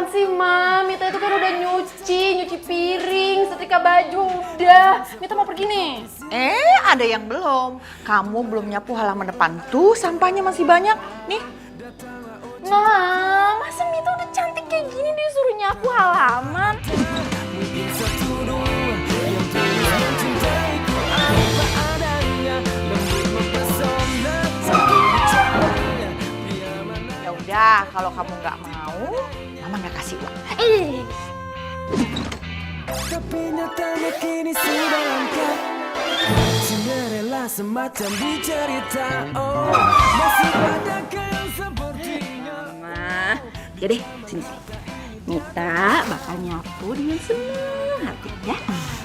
Apaan sih, Mam? Mita itu kan udah nyuci piring, setrika baju, udah. Mita mau pergi nih. Ada yang belum. Kamu belum nyapu halaman depan. Tuh, sampahnya masih banyak. Nih. Mam, masa Mita udah cantik kayak gini disuruh nyapu halaman? Ya udah, kalau kamu nggak mau, Mama nggak kasih uang. Tapi nyatanya kini sudah lengkap. Cinderella semacam di cerita. Oh, masih adakah yang sepertinya? Nah, ya deh, sini. Mita bakal nyapu dengan senang hati ya.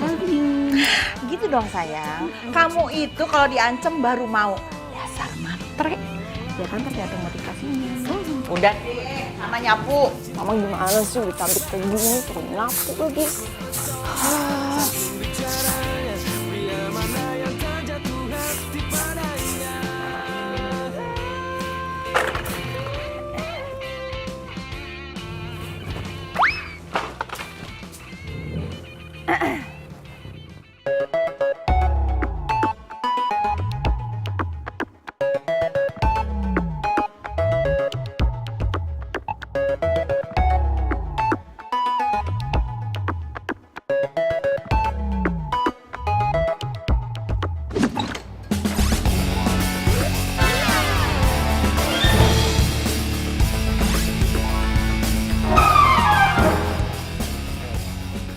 Love you. Gitu dong sayang. Kamu itu kalau diancam baru mau. Dasar matre. Ya kan tergantung motivasinya. Udah deh, Mama nyapu. Mama gimana sih udah cantik kayak gini, suruh nyapu lagi.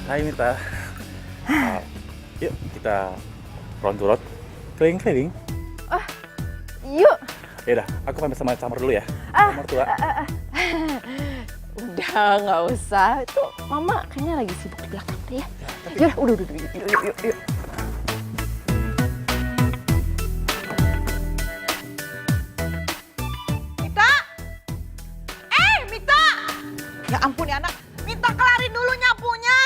Hai Mita. Yuk kita round to round keliling-keliling. Yuk. Ya udah, aku pamit sama Camar dulu ya. Sama mertua. Udah, nggak usah. Itu Mama kayaknya lagi sibuk di belakang deh ya. Yaudah, udah, yuk. Mita! Mita! Ya ampun ya anak. Mita kelarin dulu nyapunya.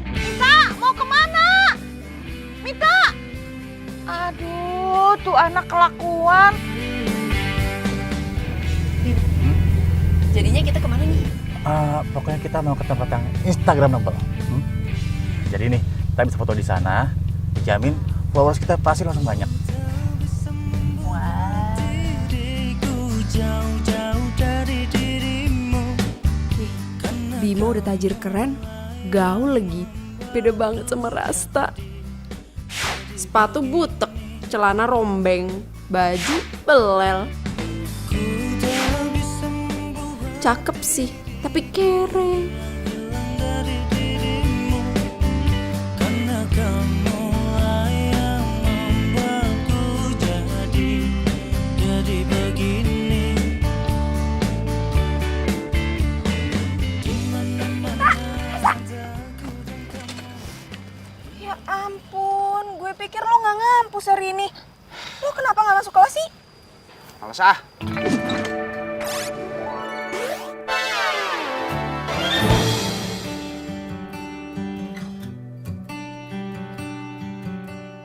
Mita, mau kemana? Mita! Aduh, tuh anak kelakuan. Jadinya kita kemana nih? Pokoknya kita mau ke tempat yang Instagramable. Jadi nih, kita bisa foto di sana. Dijamin followers kita pasti langsung banyak. Bimo udah tajir keren, gaul lagi, beda banget sama Rasta. Sepatu butek, celana rombeng, baju belel. Cakep sih, tapi kere. Ya ampun, gue pikir lo nggak ngampus hari ini. Lo kenapa nggak masuk kelas sih? Males ah.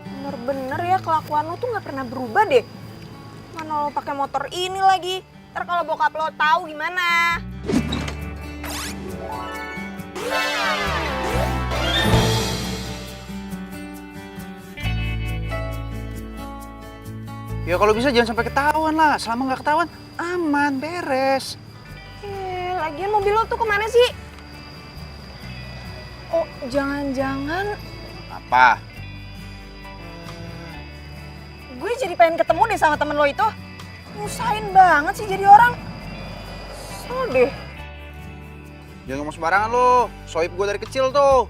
Bener-bener ya kelakuan lo tuh nggak pernah berubah deh. Mana lo pakai motor ini lagi? Ntar kalau bokap lo tahu gimana? Ya kalau bisa jangan sampai ketahuan lah. Selama nggak ketahuan, aman, beres. Lagian mobil lo tuh kemana sih? Oh, jangan-jangan Apa? gue jadi pengen ketemu deh sama temen lo itu. Nyusahin banget sih jadi orang. Kesel deh. Jangan ngomong sembarangan lo. Sohib gue dari kecil tuh.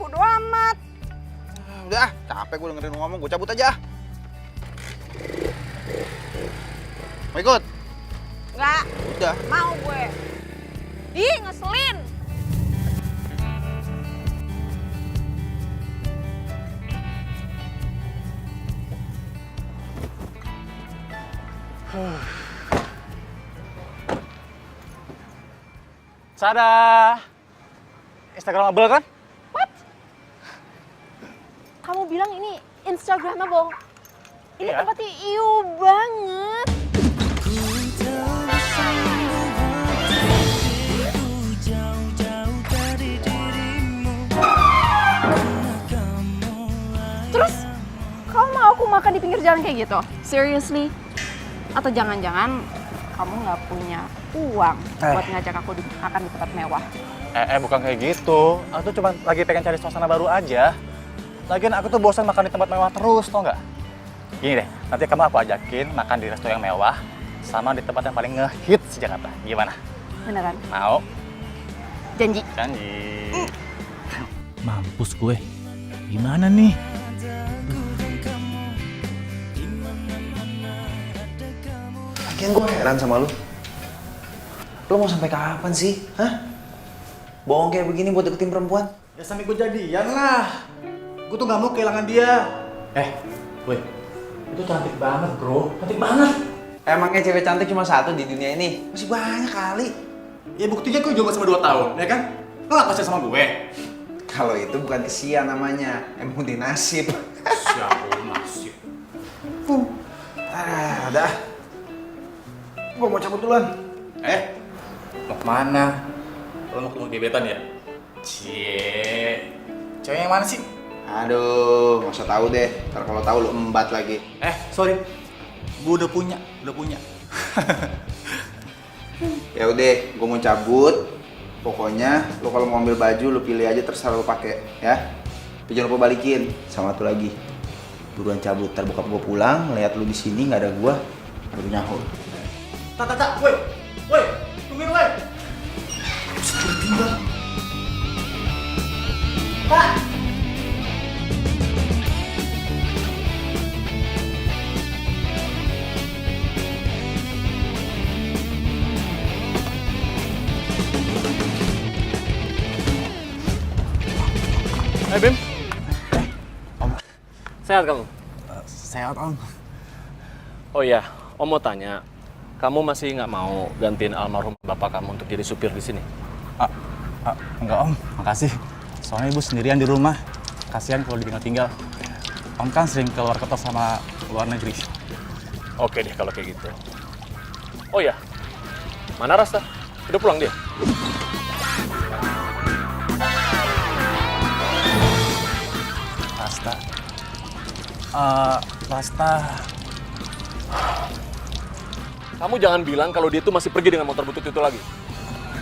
Bodo amat. Udah, capek gue dengerin lo ngomong. Gue cabut aja. Mau ikut? Nggak, Udah. mau gue. Ih, ngeselin. Sada. Instagramable kan? Kamu bilang ini Instagramable. Ini Iya. tempatnya iu banget. Ku tak bisa Terus kamu mau aku makan di pinggir jalan kayak gitu? Seriously? Atau jangan-jangan kamu nggak punya uang buat ngajak aku makan di tempat mewah? Bukan kayak gitu. Aku tuh cuma lagi pengen cari suasana baru aja. Lagian aku tuh bosan makan di tempat mewah terus, tau nggak? Gini deh, nanti kamu aku ajakin makan di resto yang mewah sama di tempat yang paling ngehits di Jakarta. Gimana? Beneran? Mau? Janji? Janji. Mampus gue. Gimana nih? Lagian gue heran sama lu. Lu mau sampai kapan sih? Hah? Bohong kayak begini buat deketin perempuan? Ya sampai gue jadian lah. Gue tuh gak mau kehilangan dia. Woi, itu cantik banget bro. Cantik banget. Emangnya cewek cantik cuma satu di dunia ini? Masih banyak kali. Ya buktinya gue jomblo sama 2 tahun, ya kan? Lo gak percaya sama gue? Kalau itu bukan kesian namanya, emang udah nasib. Siapa nasib? Udah. Gue mau cabut duluan. Mau kemana? Lo mau ketemu gebetan ya? Cie, cewek yang mana sih? Aduh, nggak usah tahu deh. Ntar kalau tahu lu embat lagi. Sorry, gue udah punya. Ya udah, gue mau cabut. Pokoknya lu kalau mau ambil baju lu pilih aja terserah lu pakai, ya. Tapi jangan lupa balikin. Sama tuh lagi. Buruan cabut. Ntar bokap gue pulang, lihat lu di sini nggak ada gua, baru nyaho. Woi, tungguin woi. Bim. Om. Sehat kamu? Sehat om. Oh iya, Om mau tanya. Kamu masih nggak mau gantiin almarhum bapak kamu untuk jadi supir di sini? Enggak om, makasih. Soalnya ibu sendirian di rumah. Kasihan kalau ditinggal-tinggal. Om kan sering keluar kota sama luar negeri. Oke deh kalau kayak gitu. Oh iya, mana Rasta? Udah pulang dia? Rasta. Kamu jangan bilang kalau dia tuh masih pergi dengan motor butut itu lagi.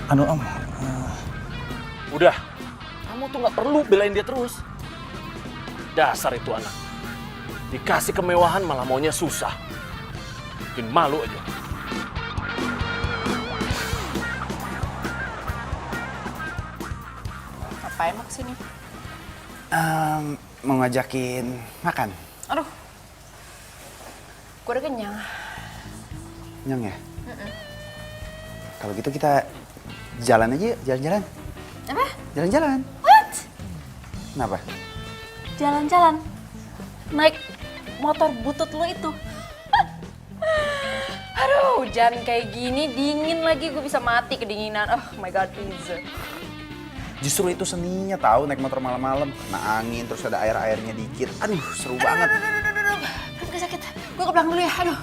Om. Udah, kamu tuh nggak perlu belain dia terus. Dasar itu anak. Dikasih kemewahan malah maunya susah. Bikin malu aja. Ngapain mau kesini? Mau ngajakin makan. Aduh, gue udah kenyang. Nyang ya? Kalau gitu kita jalan aja yuk, jalan-jalan. Apa? Jalan-jalan. What? Kenapa? Jalan-jalan. Naik motor butut lo itu. Aduh, hujan kayak gini, dingin lagi, gue bisa mati kedinginan. Oh my god, please. Justru itu seninya tahu naik motor malam-malam, kena angin terus ada air-airnya dikit. Aduh, seru banget. Aduh, sakit. Gue ke belakang dulu ya. Aduh,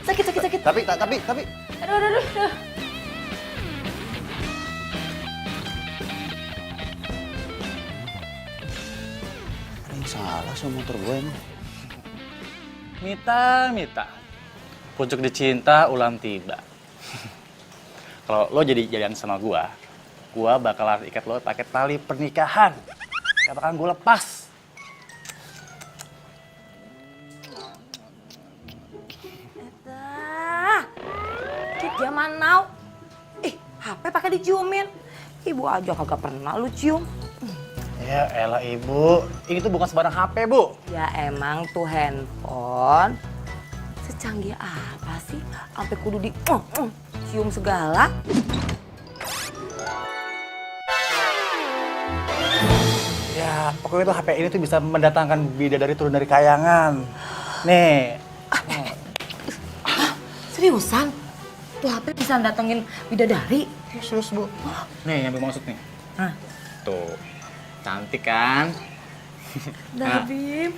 sakit. Tapi. Aduh. Ada yang salah sama motor gue emang. Mita. Pucuk dicinta ulang tiba. Kalau lo jadi jadian sama gua bakalan ikat lo pakai tali pernikahan. Gak bakalan gue lepas. Kit zaman now. HP pakai diciumin. Ibu aja kagak pernah lu cium. Ya elah ibu, ini tuh bukan sembarang HP bu. Ya emang tuh handphone. Secanggih apa sih? Sampai kudu di cium segala. Ya pokoknya tuh HP ini tuh bisa mendatangkan bidadari turun dari kayangan. Nih. Seriusan? Tuh HP bisa datengin bidadari? Serius bu. Nih yang maksud nih. Tuh, cantik kan? Bim.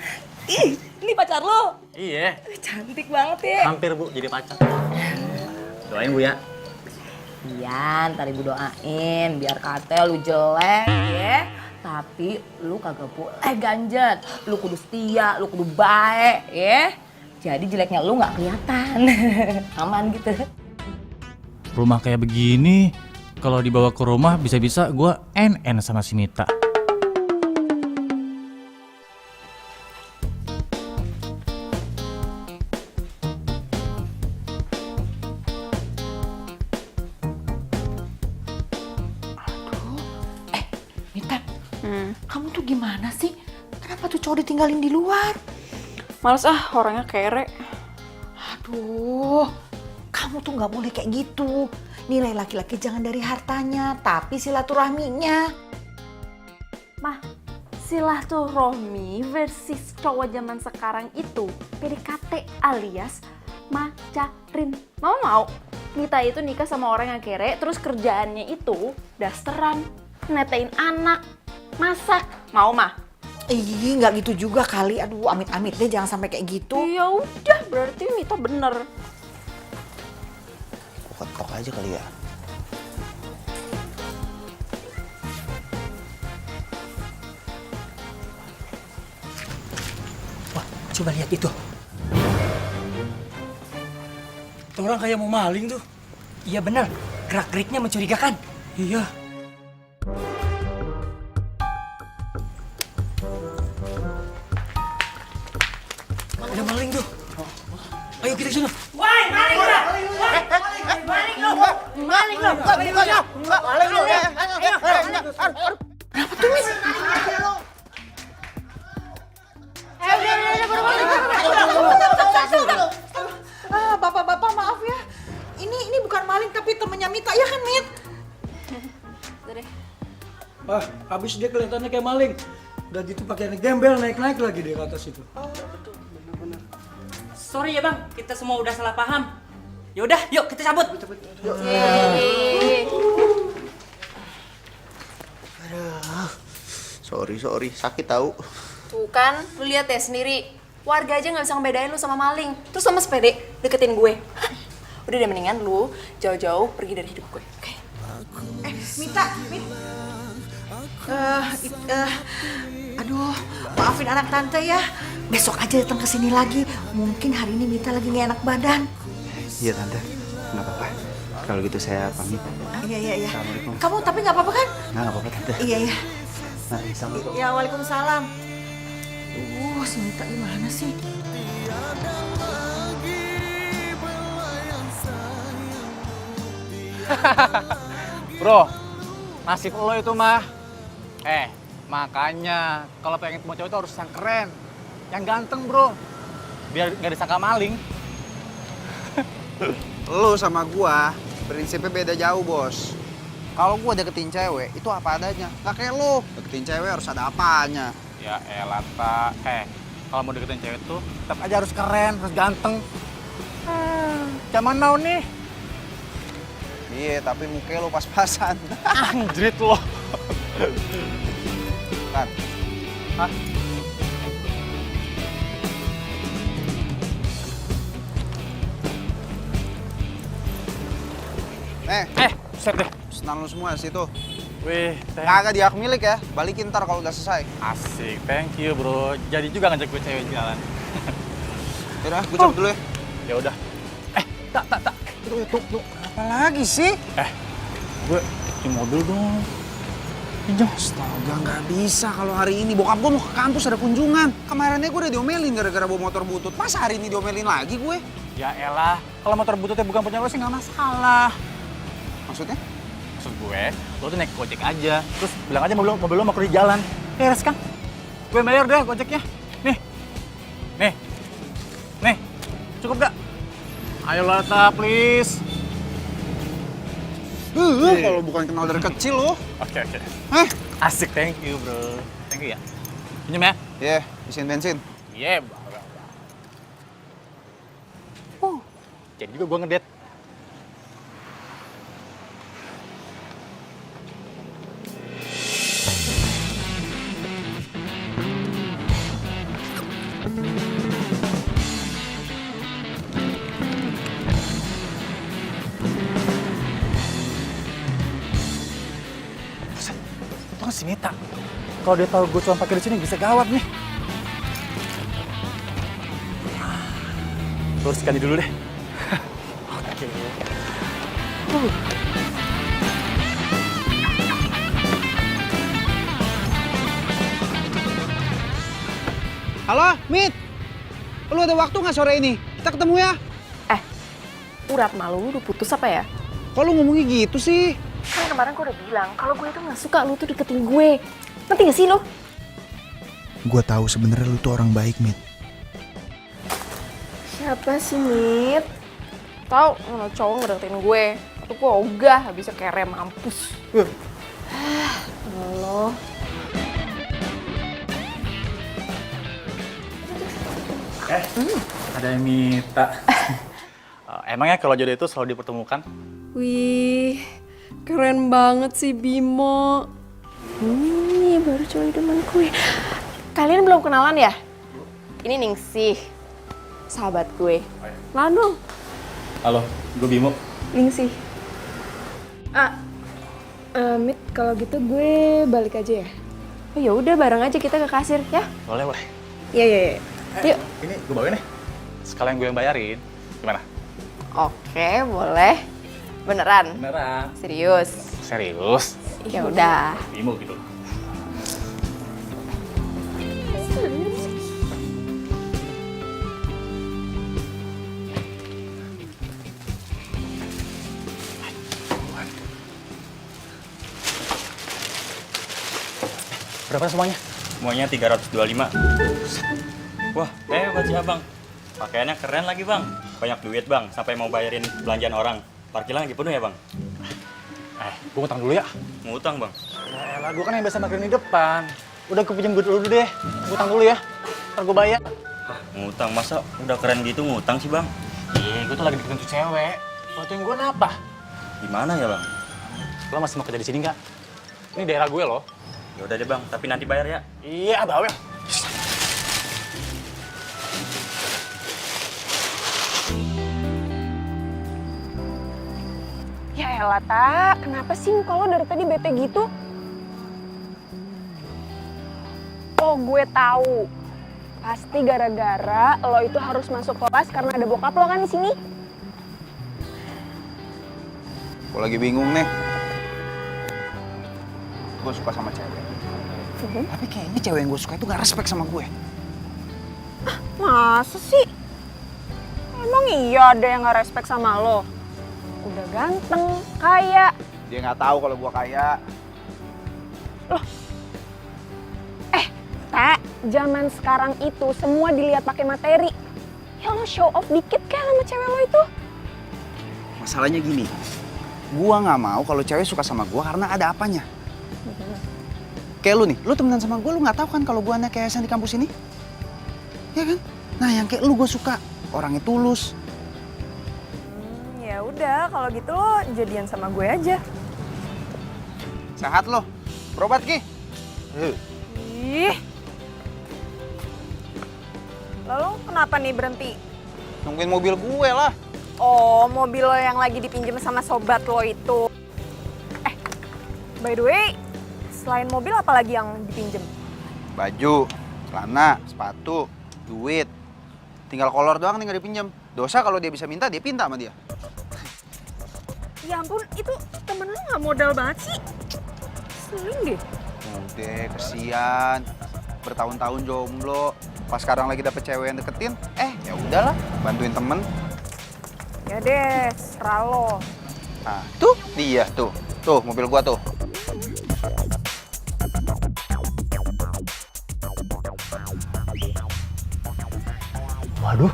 Ih, ini pacar lo? Iya. Cantik banget ya. Hampir bu jadi pacar. Doain bu ya. Iya, ntar ibu doain biar kate lu jelek ya. Tapi lu kagak boleh ganjet. Lu kudu setia, lu kudu baik, ya. Jadi jeleknya lu nggak kelihatan. Aman gitu. Rumah kayak begini, kalau dibawa ke rumah bisa-bisa gue NN sama si Mita. Mita, kamu tuh gimana sih? Kenapa tuh cowok ditinggalin di luar? Males orangnya kere. Aduh, kamu tuh nggak boleh kayak gitu. Nilai laki-laki jangan dari hartanya, tapi silaturahminya. Mah, silaturahmi versus cowok zaman sekarang itu PDKT alias macarin. Mama mau Mita itu nikah sama orang yang kere, terus kerjaannya itu dasteran, netein anak, masak. Mau mah? Ih, nggak gitu juga kali. Aduh, amit-amit deh, jangan sampai kayak gitu. Ya udah, berarti Mita bener. Ketok aja kali ya. Wah, coba lihat itu. Tuh orang kayak mau maling tuh. Iya benar, gerak-geriknya mencurigakan. Iya. Ada maling tuh. Ayo kita ke sana. Bapak-bapak maaf ya. Ini bukan maling tapi temennya Mita ya kan, Mit? Wah, habis dia kelihatannya kayak maling. Udah gitu pakaiannya gembel naik-naik lagi dia ke atas itu. Sorry ya bang, kita semua udah salah paham. Yaudah, yuk kita cabut. Sorry, sakit tahu. Tuh kan, lu lihat ya sendiri. Warga aja nggak bisa ngebedain lu sama maling. Terus sama sepede deketin gue. Udah deh, mendingan lu jauh-jauh pergi dari hidup gue. Oke? Mita. Aduh, maafin anak tante ya. Besok aja datang ke sini lagi. Mungkin hari ini Mita lagi nggak enak badan. Iya tante, nggak apa-apa. Kalau gitu saya pamit. Iya. Assalamualaikum. Kamu tapi nggak apa-apa kan? Nggak apa-apa tante. Iya. Nah, assalamualaikum. Ya, waalaikumsalam. Si Mita gimana sih? Bro, nasib lo itu mah. Makanya kalau pengen punya cowok itu harus yang keren, yang ganteng bro, biar nggak disangka maling. Lo sama gua prinsipnya beda jauh, Bos. Kalau gua deketin cewek itu apa adanya, nggak kayak lo. Deketin cewek harus ada apanya. Ya elah, tak. Kalau mau deketin cewek tuh tetap aja harus keren, harus ganteng. Zaman now nih. Iya, tapi muka lo pas-pasan. Anjrit lo. Kan. Hah? Set deh. Senang lu semua situ. Wih, Kagak diak milik ya, balikin ntar kalau udah selesai. asik, thank you bro. Jadi juga ngajak gue cewek jalan. Yaudah, gue cabut dulu ya. Ya udah. Tak. Tuh. Apa lagi sih? Gue di mobil dong. Pinjam. Astaga, nggak bisa kalau hari ini. Bokap gue mau ke kampus ada kunjungan. Kemarinnya gue udah diomelin gara-gara bawa motor butut. Masa hari ini diomelin lagi gue? Ya elah, kalau motor bututnya bukan punya lo sih nggak masalah. Maksudnya? Maksud gue, lo tuh naik gojek aja. Terus bilang aja mobil lo mau pergi jalan. Beres kan? Gue bayar deh gojeknya. Nih. Cukup gak? Ayo Lata, please. Kalau bukan kenal dari kecil lo. Oke. Hah? Asik, thank you bro. Thank you ya. Pinjam ya? Iya, isiin bensin. Iya, jadi juga gue ngedate. Buset, itu kan si Mita. Kalau dia tahu gue cuma parkir di sini bisa gawat nih. Terus ganti dulu deh. Oke. Halo, Mit. Lu ada waktu nggak sore ini? Kita ketemu ya. Urat malu lu udah putus apa ya? Kok lu ngomongnya gitu sih? Kan kemarin gue udah bilang kalau gue itu nggak suka lu tuh deketin gue. Ngerti gak sih lu? Gue tahu sebenarnya lu tuh orang baik, Mit. Siapa sih, Mit? Tahu mana cowok ngedeketin gue. Tuh gue ogah, habisnya kere mampus. Allah. Ada yang minta. Emangnya kalau jodoh itu selalu dipertemukan? Wih, keren banget sih Bimo. Baru cowok idaman gue. Kalian belum kenalan ya? Ini Ningsih, sahabat gue. Kenalan dong. Halo, gue Bimo. Ningsih. Mit, kalau gitu gue balik aja ya. Oh ya udah bareng aja kita ke kasir ya. Boleh, boleh. Iya. Yuk. Ini gue bawain nih. Sekalian gue yang bayarin. Gimana? Oke, boleh. Beneran? Beneran. Serius? Serius? Ya udah. Bimo gitu. Berapa semuanya? Semuanya 325. Wah, hebat sih abang. Pakaiannya keren lagi bang. Banyak duit bang, sampai mau bayarin belanjaan orang. Parkiran lagi penuh ya bang? Gue ngutang dulu ya. Ngutang bang? Yaelah, gue kan yang biasa parkirin di depan. Udah gue pinjam duit dulu deh. Ngutang dulu ya. Ntar gue bayar. Ngutang? Masa udah keren gitu ngutang sih bang? Iya, gue tuh lagi deketin tuh cewek. Bantuin gue apa? Gimana ya bang? Lo masih mau kerja di sini nggak? Ini daerah gue loh. Ya udah deh bang, tapi nanti bayar ya. Iya, bawel. Ya elah, Tak. Kenapa sih muka lo dari tadi bete gitu? Oh, gue tahu. Pasti gara-gara lo itu harus masuk kelas karena ada bokap lo kan di sini. Gue lagi bingung nih. Gue suka sama cewek. Tapi kayaknya cewek yang gue suka itu gak respect sama gue. Masa sih? Emang iya ada yang gak respect sama lo? Udah ganteng, kaya. Dia nggak tahu kalau gue kaya. Tak, zaman sekarang itu semua dilihat pakai materi. Ya lo show off dikit kayak sama cewek lo itu. Masalahnya gini, gue nggak mau kalau cewek suka sama gue karena ada apanya. Kayak lu nih, lu temenan sama gue, lu nggak tahu kan kalau gue anak yayasan di kampus ini? Ya kan? Nah yang kayak lu gue suka, orangnya tulus. Ya udah, kalau gitu lo jadian sama gue aja. Sehat lo, berobat Ki. Ih. Lalu kenapa nih berhenti? Nungguin mobil gue lah. Oh, mobil lo yang lagi dipinjam sama sobat lo itu. By the way, selain mobil apa lagi yang dipinjem? Baju, celana, sepatu, duit. Tinggal kolor doang nih nggak dipinjam. Dosa kalau dia bisa minta, dia pinta sama dia. Ya ampun, itu temen lo gak modal banget sih. Seling deh. Udah, kesian. Bertahun-tahun jomblo. Pas sekarang lagi dapet cewek yang deketin, ya udahlah, bantuin temen. Ya deh, serah lo. Nah, tuh dia tuh. Tuh mobil gua tuh. Waduh.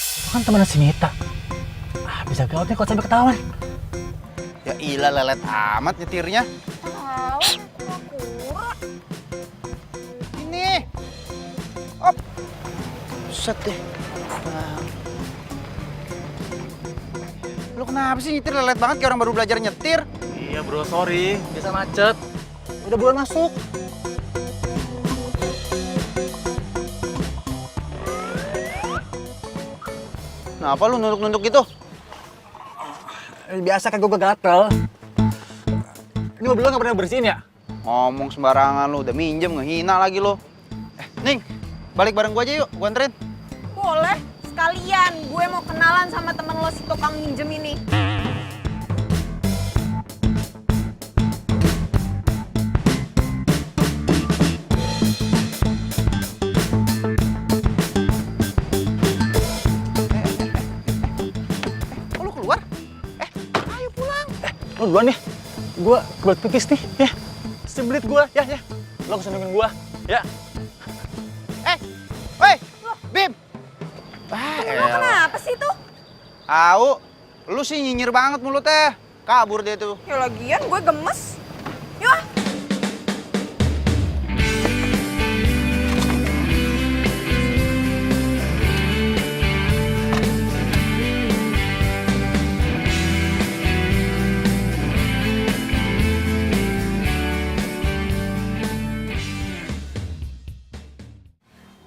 Itu kan teman si Mita. Bisa gawat nih kalau sampai ketahuan. Ya ilah, lelet amat nyetirnya. Ini. Op. Set deh. Lu kenapa sih nyetir lelet banget kayak orang baru belajar nyetir? Iya bro, sorry. Biasa macet. Udah buruan masuk. Kenapa lu nunduk-nunduk gitu? Biasa kan gue gatel. Ini mobil lo nggak pernah bersihin ya? Ngomong sembarangan lu, udah minjem ngehina lagi lo. Ning, balik bareng gua aja yuk, gua anterin. Boleh, sekalian. Gue mau kenalan sama temen lo si tukang minjem ini. Kok lu keluar? Ayo pulang. Lo duluan ya. Gua kebelet pipis nih, ya. Sebelit gua, ya. Lo kesana nungguin gua, ya. Woi, Bim. Lo kenapa sih tuh? Au, lu sih nyinyir banget mulutnya. Kabur dia tuh. Ya lagian gue gemes. Yuk.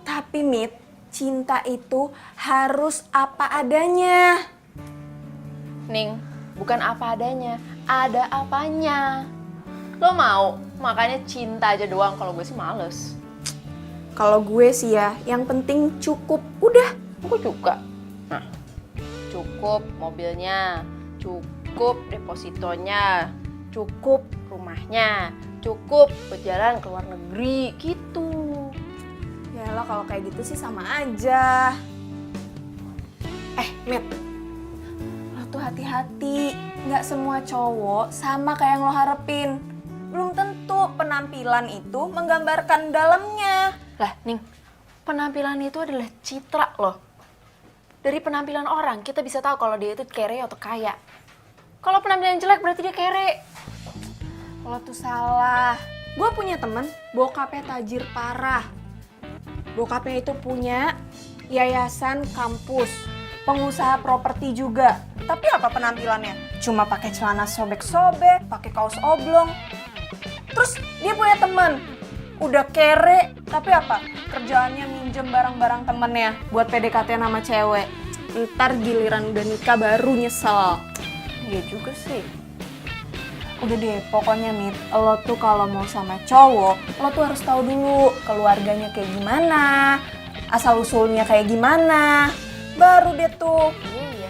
Tapi Mit, cinta itu harus apa adanya. Ning, bukan apa adanya, ada apanya. Lo mau? Makanya cinta aja doang, kalau gue sih males. Kalau gue sih ya, yang penting cukup. Udah, gue juga. Nah, cukup mobilnya, cukup depositonya, cukup rumahnya, cukup berjalan ke luar negeri, gitu. Yalah kalau kayak gitu sih sama aja. Mit, lo tuh hati-hati. Nggak semua cowok sama kayak yang lo harapin. Belum tentu penampilan itu menggambarkan dalamnya. Lah, Ning, penampilan itu adalah citra loh. Dari penampilan orang, kita bisa tahu kalau dia itu kere atau kaya. Kalau penampilan jelek berarti dia kere. Lo tuh salah. Gue punya temen, bokapnya tajir parah. Bokapnya itu punya yayasan kampus, pengusaha properti juga. Tapi apa penampilannya? Cuma pakai celana sobek-sobek, pakai kaos oblong. Terus dia punya teman, udah kere, tapi apa? Kerjaannya minjem barang-barang temennya buat PDKT sama cewek. Ntar giliran udah nikah baru nyesel. Iya juga sih. Udah deh, pokoknya Mit, lo tuh kalau mau sama cowok, lo tuh harus tahu dulu keluarganya kayak gimana, asal-usulnya kayak gimana, baru deh tuh. Iya.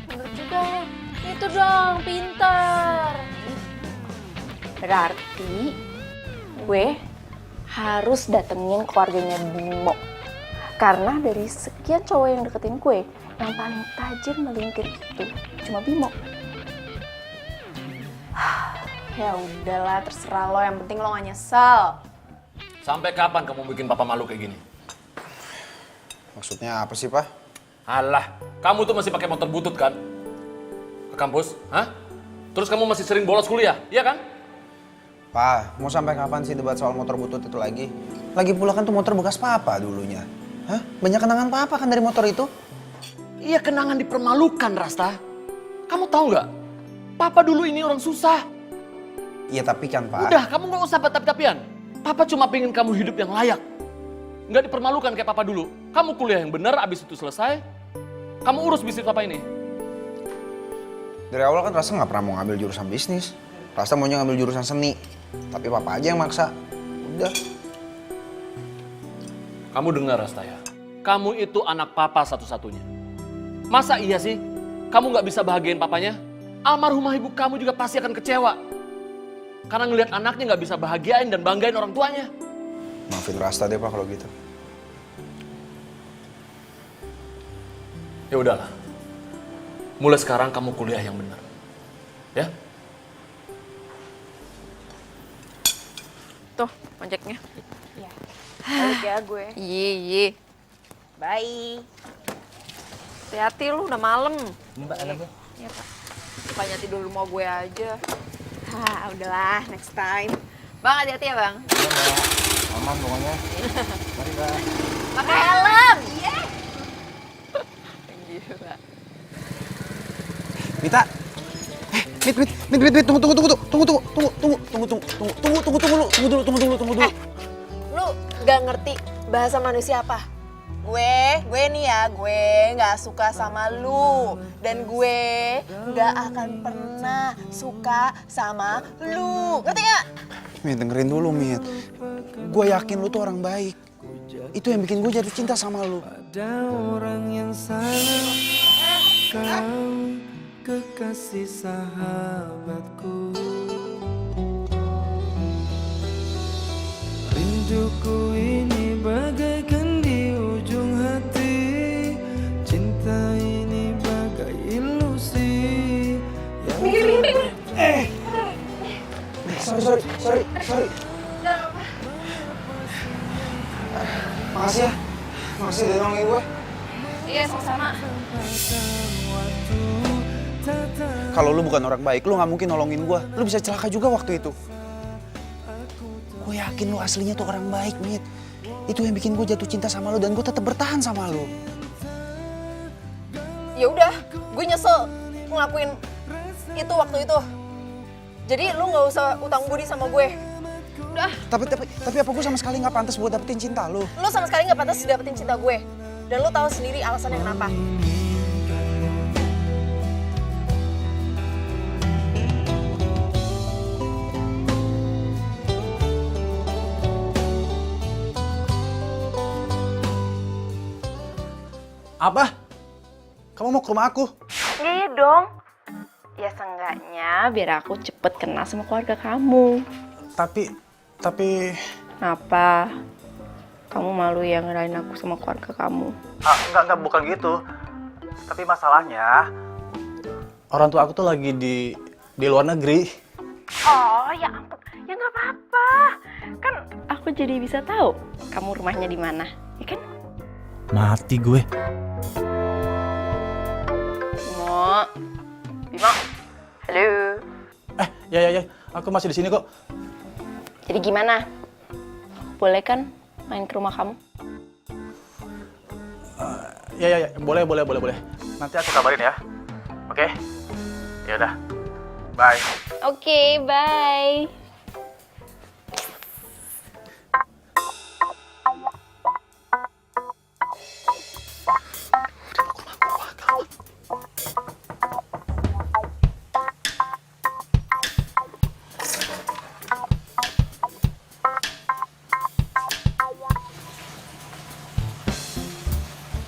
Bener juga, itu dong, pintar. Berarti gue harus datengin keluarganya Bimo. Karena dari sekian cowok yang deketin gue, yang paling tajir melintir itu cuma Bimo. Ya udahlah, terserah lo, yang penting lo gak nyesel. Sampai kapan kamu bikin papa malu kayak gini? Maksudnya apa sih, Pak? Alah, kamu tuh masih pakai motor butut kan? Ke kampus, hah? Terus kamu masih sering bolos kuliah, iya kan? Pak, mau sampai kapan sih debat soal motor butut itu lagi? Lagi pula kan tuh motor bekas Papa dulunya. Hah? Banyak kenangan Papa kan dari motor itu? Iya, kenangan dipermalukan, Rasta. Kamu tahu nggak? Papa dulu ini orang susah. Iya tapi kan Pak. Udah, kamu nggak usah tapi-tapian. Papa cuma pengen kamu hidup yang layak. Nggak dipermalukan kayak Papa dulu. Kamu kuliah yang benar, abis itu selesai, kamu urus bisnis Papa ini. Dari awal kan Rasta nggak pernah mau ngambil jurusan bisnis. Rasta maunya ngambil jurusan seni. Tapi Papa aja yang maksa. Udah. Kamu dengar, Rasta ya? Kamu itu anak Papa satu-satunya. Masa iya sih kamu nggak bisa bahagiain papanya? Almarhumah ibu kamu juga pasti akan kecewa. Karena ngelihat anaknya nggak bisa bahagiain dan banggain orang tuanya. Maafin Rasta deh Pak kalau gitu. Ya udahlah. Mulai sekarang kamu kuliah yang benar. Ya? Tuh, ojeknya. Iya. Balik ya gue. Iya. Bye. Hati-hati lu, udah malam. Mbak, enak ya? Iya, Pak. Bukannya tidur rumah gue aja. Hah, udahlah, next time. Bang, hati-hati ya, Bang. Aman pokoknya. Mari Bang. Pakai helm. Iya. Gila. Mita. Mit, tunggu dulu. Lu gak ngerti bahasa manusia apa? Gue nih ya, gue gak suka sama lu. Dan gue gak akan pernah suka sama lu. Ngerti gak? Mit, dengerin dulu, Mit. Gue yakin lu tuh orang baik. Itu yang bikin gue jatuh cinta sama lu. Ada orang yang salah, kau kekasih sahabatku. Rinduku ini bagaikan di ujung hati. Cinta ini bagai ilusi yang Sorry. Makasih ya. Makasih udah nolongin gue. Iya, sama-sama. Kalau lu bukan orang baik, lu nggak mungkin nolongin gue. Lu bisa celaka juga waktu itu. Gue yakin lu aslinya tuh orang baik, Mit. Itu yang bikin gue jatuh cinta sama lu dan gue tetap bertahan sama lu. Ya udah, gue nyesel ngelakuin itu waktu itu. Jadi lu nggak usah utang budi sama gue. Udah. Tapi apa gue sama sekali nggak pantas buat dapetin cinta lu? Lu sama sekali nggak pantas dapetin cinta gue. Dan lu tahu sendiri alasannya kenapa. Apa? Kamu mau ke rumah aku? Iya dong. Ya seenggaknya biar aku cepet kenal sama keluarga kamu. Tapi... Kenapa? Kamu malu ya ngenalin aku sama keluarga kamu? Enggak, bukan gitu. Tapi masalahnya, orang tua aku tuh lagi di luar negeri. Oh ya ampun, ya nggak apa-apa. Kan aku jadi bisa tahu kamu rumahnya di mana, ya kan? Mati gue. Bimo, halo. Ya, aku masih di sini kok. Jadi gimana? Boleh kan main ke rumah kamu? Ya, boleh. Nanti aku kabarin ya. Oke? Ya udah. Bye. Oke, bye.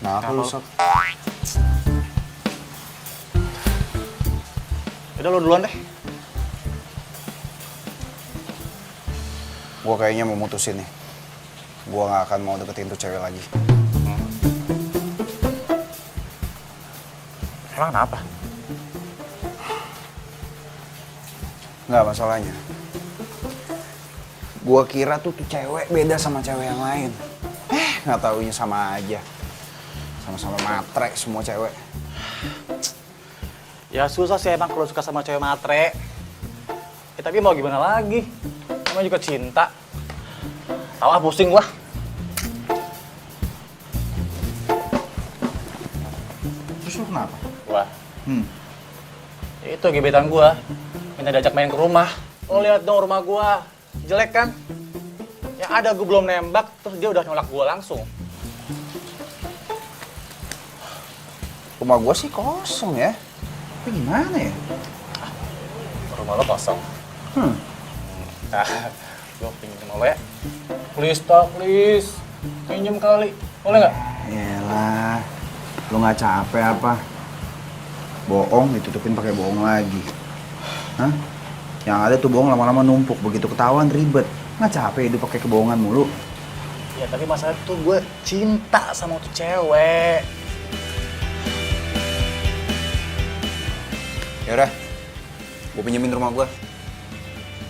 Nah, aku lu sok. Udah lo duluan deh. Gue kayaknya mau mutusin nih. Gue gak akan mau deketin tuh cewek lagi. Emang kenapa? Nggak, masalahnya gue kira tuh cewek beda sama cewek yang lain. Nggak taunya sama aja. Sama-sama matre semua cewek. Ya susah sih emang kalau suka sama cewek matre. Tapi mau gimana lagi? Namanya juga cinta. Tahu ah, pusing gua. Terus lu kenapa? Gua. Itu gebetan gua. Minta diajak main ke rumah. Lo lihat dong rumah gua. Jelek kan? Yang ada gua belum nembak, terus dia udah nolak gua langsung. Rumah gue sih kosong ya. Tapi gimana ya? Rumah lo kosong. Gue pinjem sama lo ya. Please. Pinjem kali. Boleh nggak? Yalah. Lu nggak capek apa? Bohong ditutupin pakai bohong lagi. Hah? Yang ada tuh bohong lama-lama numpuk. Begitu ketahuan ribet. Nggak capek hidup pakai kebohongan mulu. Ya tapi masalah tuh gue cinta sama tuh cewek. Yaudah, gue pinjemin rumah gue.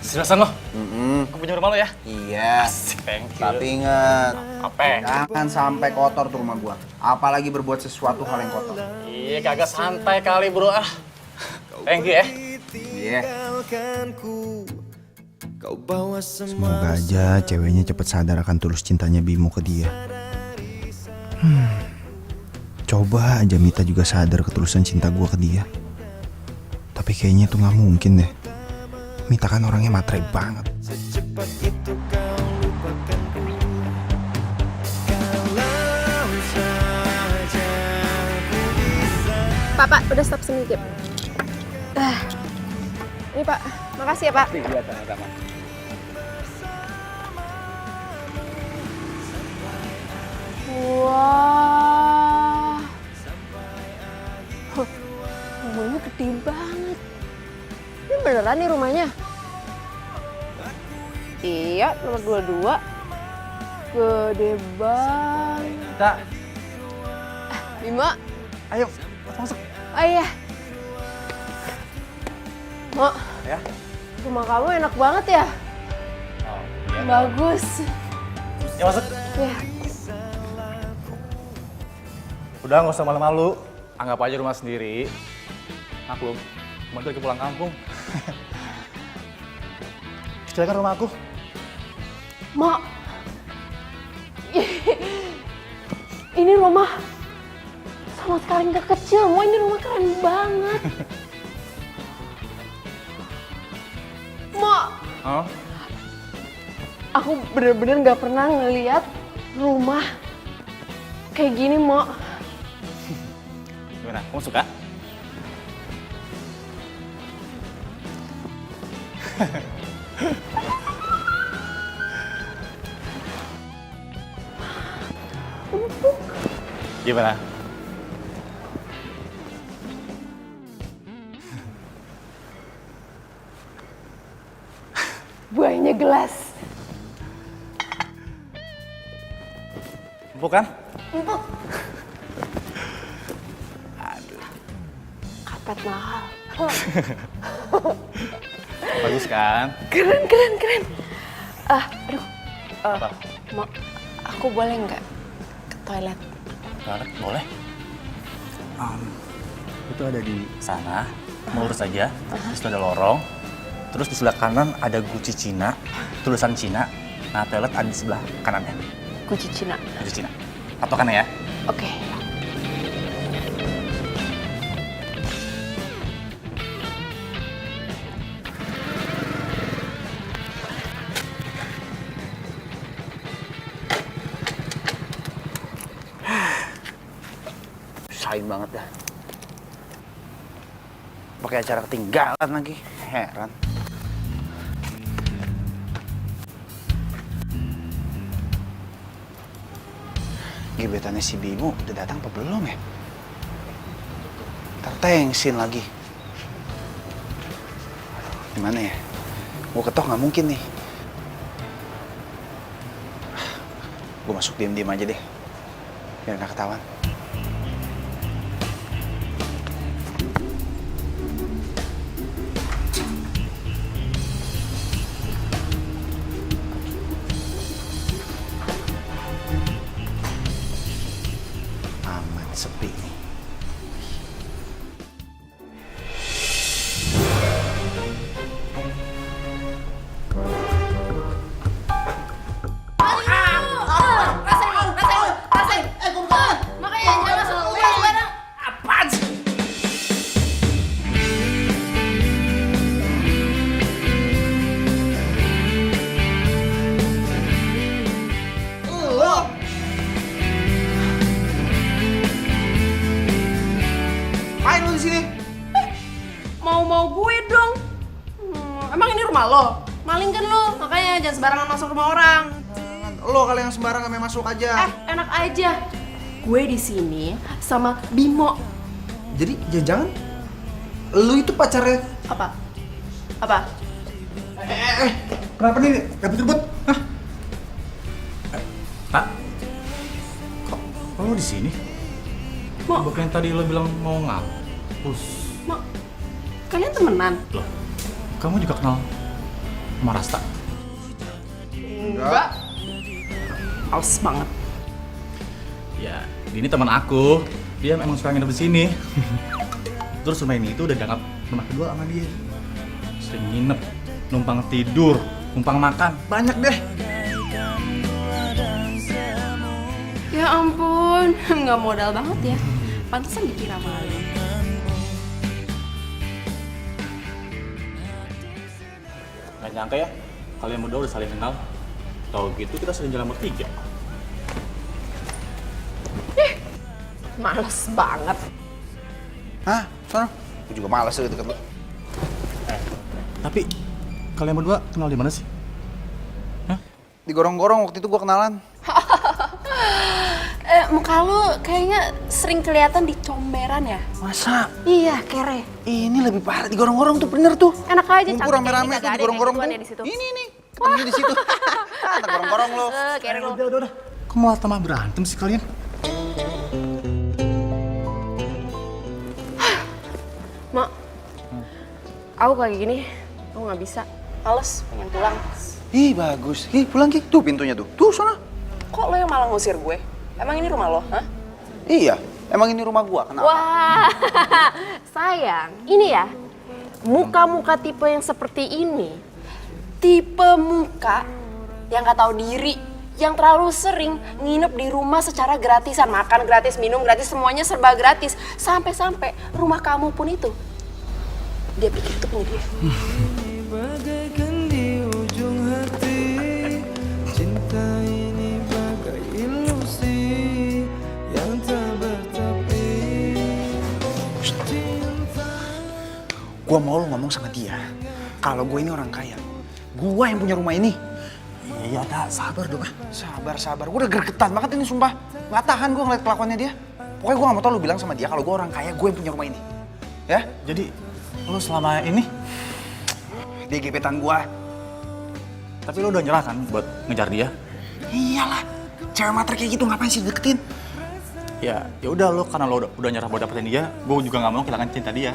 Seriusan lo? Gue pinjem rumah lo ya? Iya. Thank you. Tapi inget, Apa? jangan sampai kotor tuh rumah gue. Apalagi berbuat sesuatu hal yang kotor. Iya kagak santai kali bro ah. Thank you ya. Iya. Kau bawa Semoga aja ceweknya cepet sadar akan tulus cintanya Bimo ke dia. Coba aja Mita juga sadar ketulusan cinta gue ke dia. Tapi kayaknya itu nggak mungkin deh. Mita kan orangnya matre banget. Secepat itu kau lupakanku. Kalau saja ku bisa. Pak, udah stop sedikit. Ini Pak, makasih ya Pak. Iya, sama-sama. beneran nih rumahnya? Iya, nomor 22. Gede banget. Kak, Bima, ayo masuk. oh iya. Mak, Ya. rumah kamu enak banget ya? Oh, iya. Bagus. Ya masuk. Ya. Udah nggak usah malu-malu. Anggap aja rumah sendiri. Maklum, kemarin lagi pulang kampung. Kecil kan rumah aku. Mak, ini rumah sama sekali nggak kecil, Mak. Ini rumah keren banget. Mak, Oh? aku bener-bener nggak pernah ngeliat rumah kayak gini, Mak. Gimana? Kamu suka? Gimana? Buahnya gelas. Empuk kan? Empuk. Karpet mahal. Bagus kan? Keren, keren, keren. Aduh. Apa? Mak, aku boleh nggak ke toilet? Toilet boleh. Itu ada di sana, lurus aja. Terus itu ada lorong. Terus di sebelah kanan ada guci Cina, tulisan Cina. Nah, toilet ada di sebelah kanannya. Guci Cina. Guci Cina. Patokannya ya. Oke. Sayang banget dah. Pakai acara ketinggalan lagi. Heran. Gebetannya si Bimo udah datang apa belum ya? Ntar tengsin lagi. Gimana ya? Gue ketok nggak mungkin nih. Gue masuk diem-diem aja deh. Biar nggak ketahuan. Aman, sepi nih. Main lu di sini. Mau gue dong. Emang ini rumah lo? Maling kan lo, makanya jangan sembarangan masuk rumah orang. Lo kali yang sembarangan main masuk aja. Enak aja. Gue di sini sama Bimo. Jadi jangan lu itu pacarnya. Apa? Apa? Kenapa nih ribut-ribut? Hah? Pak, kok lo di sini? Mo. Bukan tadi lo bilang mau ngampus. Mak, kalian temenan? Loh, kamu juga kenal sama Rasta? Enggak. Aus banget. Ya, ini teman aku. Dia memang suka nginep di sini. Terus rumah ini itu udah dianggap rumah kedua sama dia. Sering nginep, numpang tidur, numpang makan, banyak deh. Ya ampun, nggak modal banget ya. Pantesan dikira malu. Gak nyangka ya, kalian berdua udah saling kenal. Tahu gitu kita sering jalan bertiga. Males banget. Hah? Sono? Gue juga malas gitu deket lo. Tapi kalian berdua kenal di mana sih? Digorong-gorong waktu itu gue kenalan. muka lu kayaknya sering kelihatan di comberan ya? Masa? Iya, kere. Ini lebih parah digorong-gorong tuh bener tuh. Enak aja Ngumpul cantik rame-rame tuh digorong-gorong tuh. di situ. Ini nih, ketemunya di situ. Ntar gorong-gorong lo. Kere lu. Udah. Kok malah tambah berantem sih kalian? Mak, aku kayak gini, aku nggak bisa. Males, pengen pulang. Ih, bagus. Ih, pulang Ki. Tuh pintunya tuh. Tuh sana. Kok lo yang malah ngusir gue? Emang ini rumah lo, hah? Iya, emang ini rumah gua. Kenapa? Wah, sayang. Ini ya, muka-muka tipe yang seperti ini, tipe muka yang nggak tahu diri, yang terlalu sering nginep di rumah secara gratisan, makan gratis, minum gratis, semuanya serba gratis. Sampai-sampai rumah kamu pun itu, dia pikir itu punya dia. Bagaikan di ujung hati, cinta ini bagai ilusi yang tak bertepi. Gua mau lu ngomong sama dia. Kalau gue ini orang kaya, gua yang punya rumah ini. Iya, tak sabar dong. Sabar. Gue udah gregetan banget ini sumpah. Nggak tahan gue ngeliat kelakuannya dia. Pokoknya gue nggak mau tau lu bilang sama dia kalau gue orang kaya, gue yang punya rumah ini. Ya? Jadi lu selama ini, Dia gebetan gue. tapi lu udah nyerah kan buat ngejar dia? Iyalah. Cewek matre kayak gitu ngapain sih deketin? Ya udah lu karena lu udah nyerah buat dapetin dia, gue juga nggak mau kehilangan cinta dia.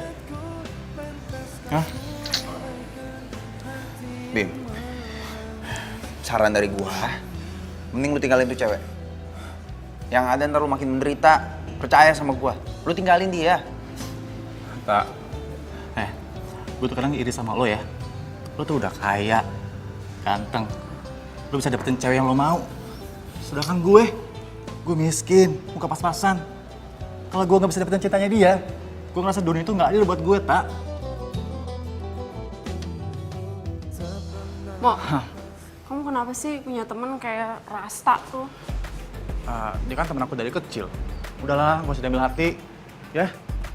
Hah? Bim, saran dari gue, mending lu tinggalin tuh cewek. Yang ada ntar lu makin menderita. Percaya sama gue. Lu tinggalin dia. Tak. Gue tuh kadang iri sama lo ya. Lo tuh udah kaya, ganteng. Lo bisa dapetin cewek yang lo mau. Sedangkan gue miskin, muka pas-pasan. Kalau gue nggak bisa dapetin cintanya dia, gue ngerasa dunia itu nggak adil buat gue, tak. Mo, kamu kenapa sih punya temen kayak Rasta tuh? Dia kan temen aku dari kecil. Udahlah, gak usah diambil hati, ya.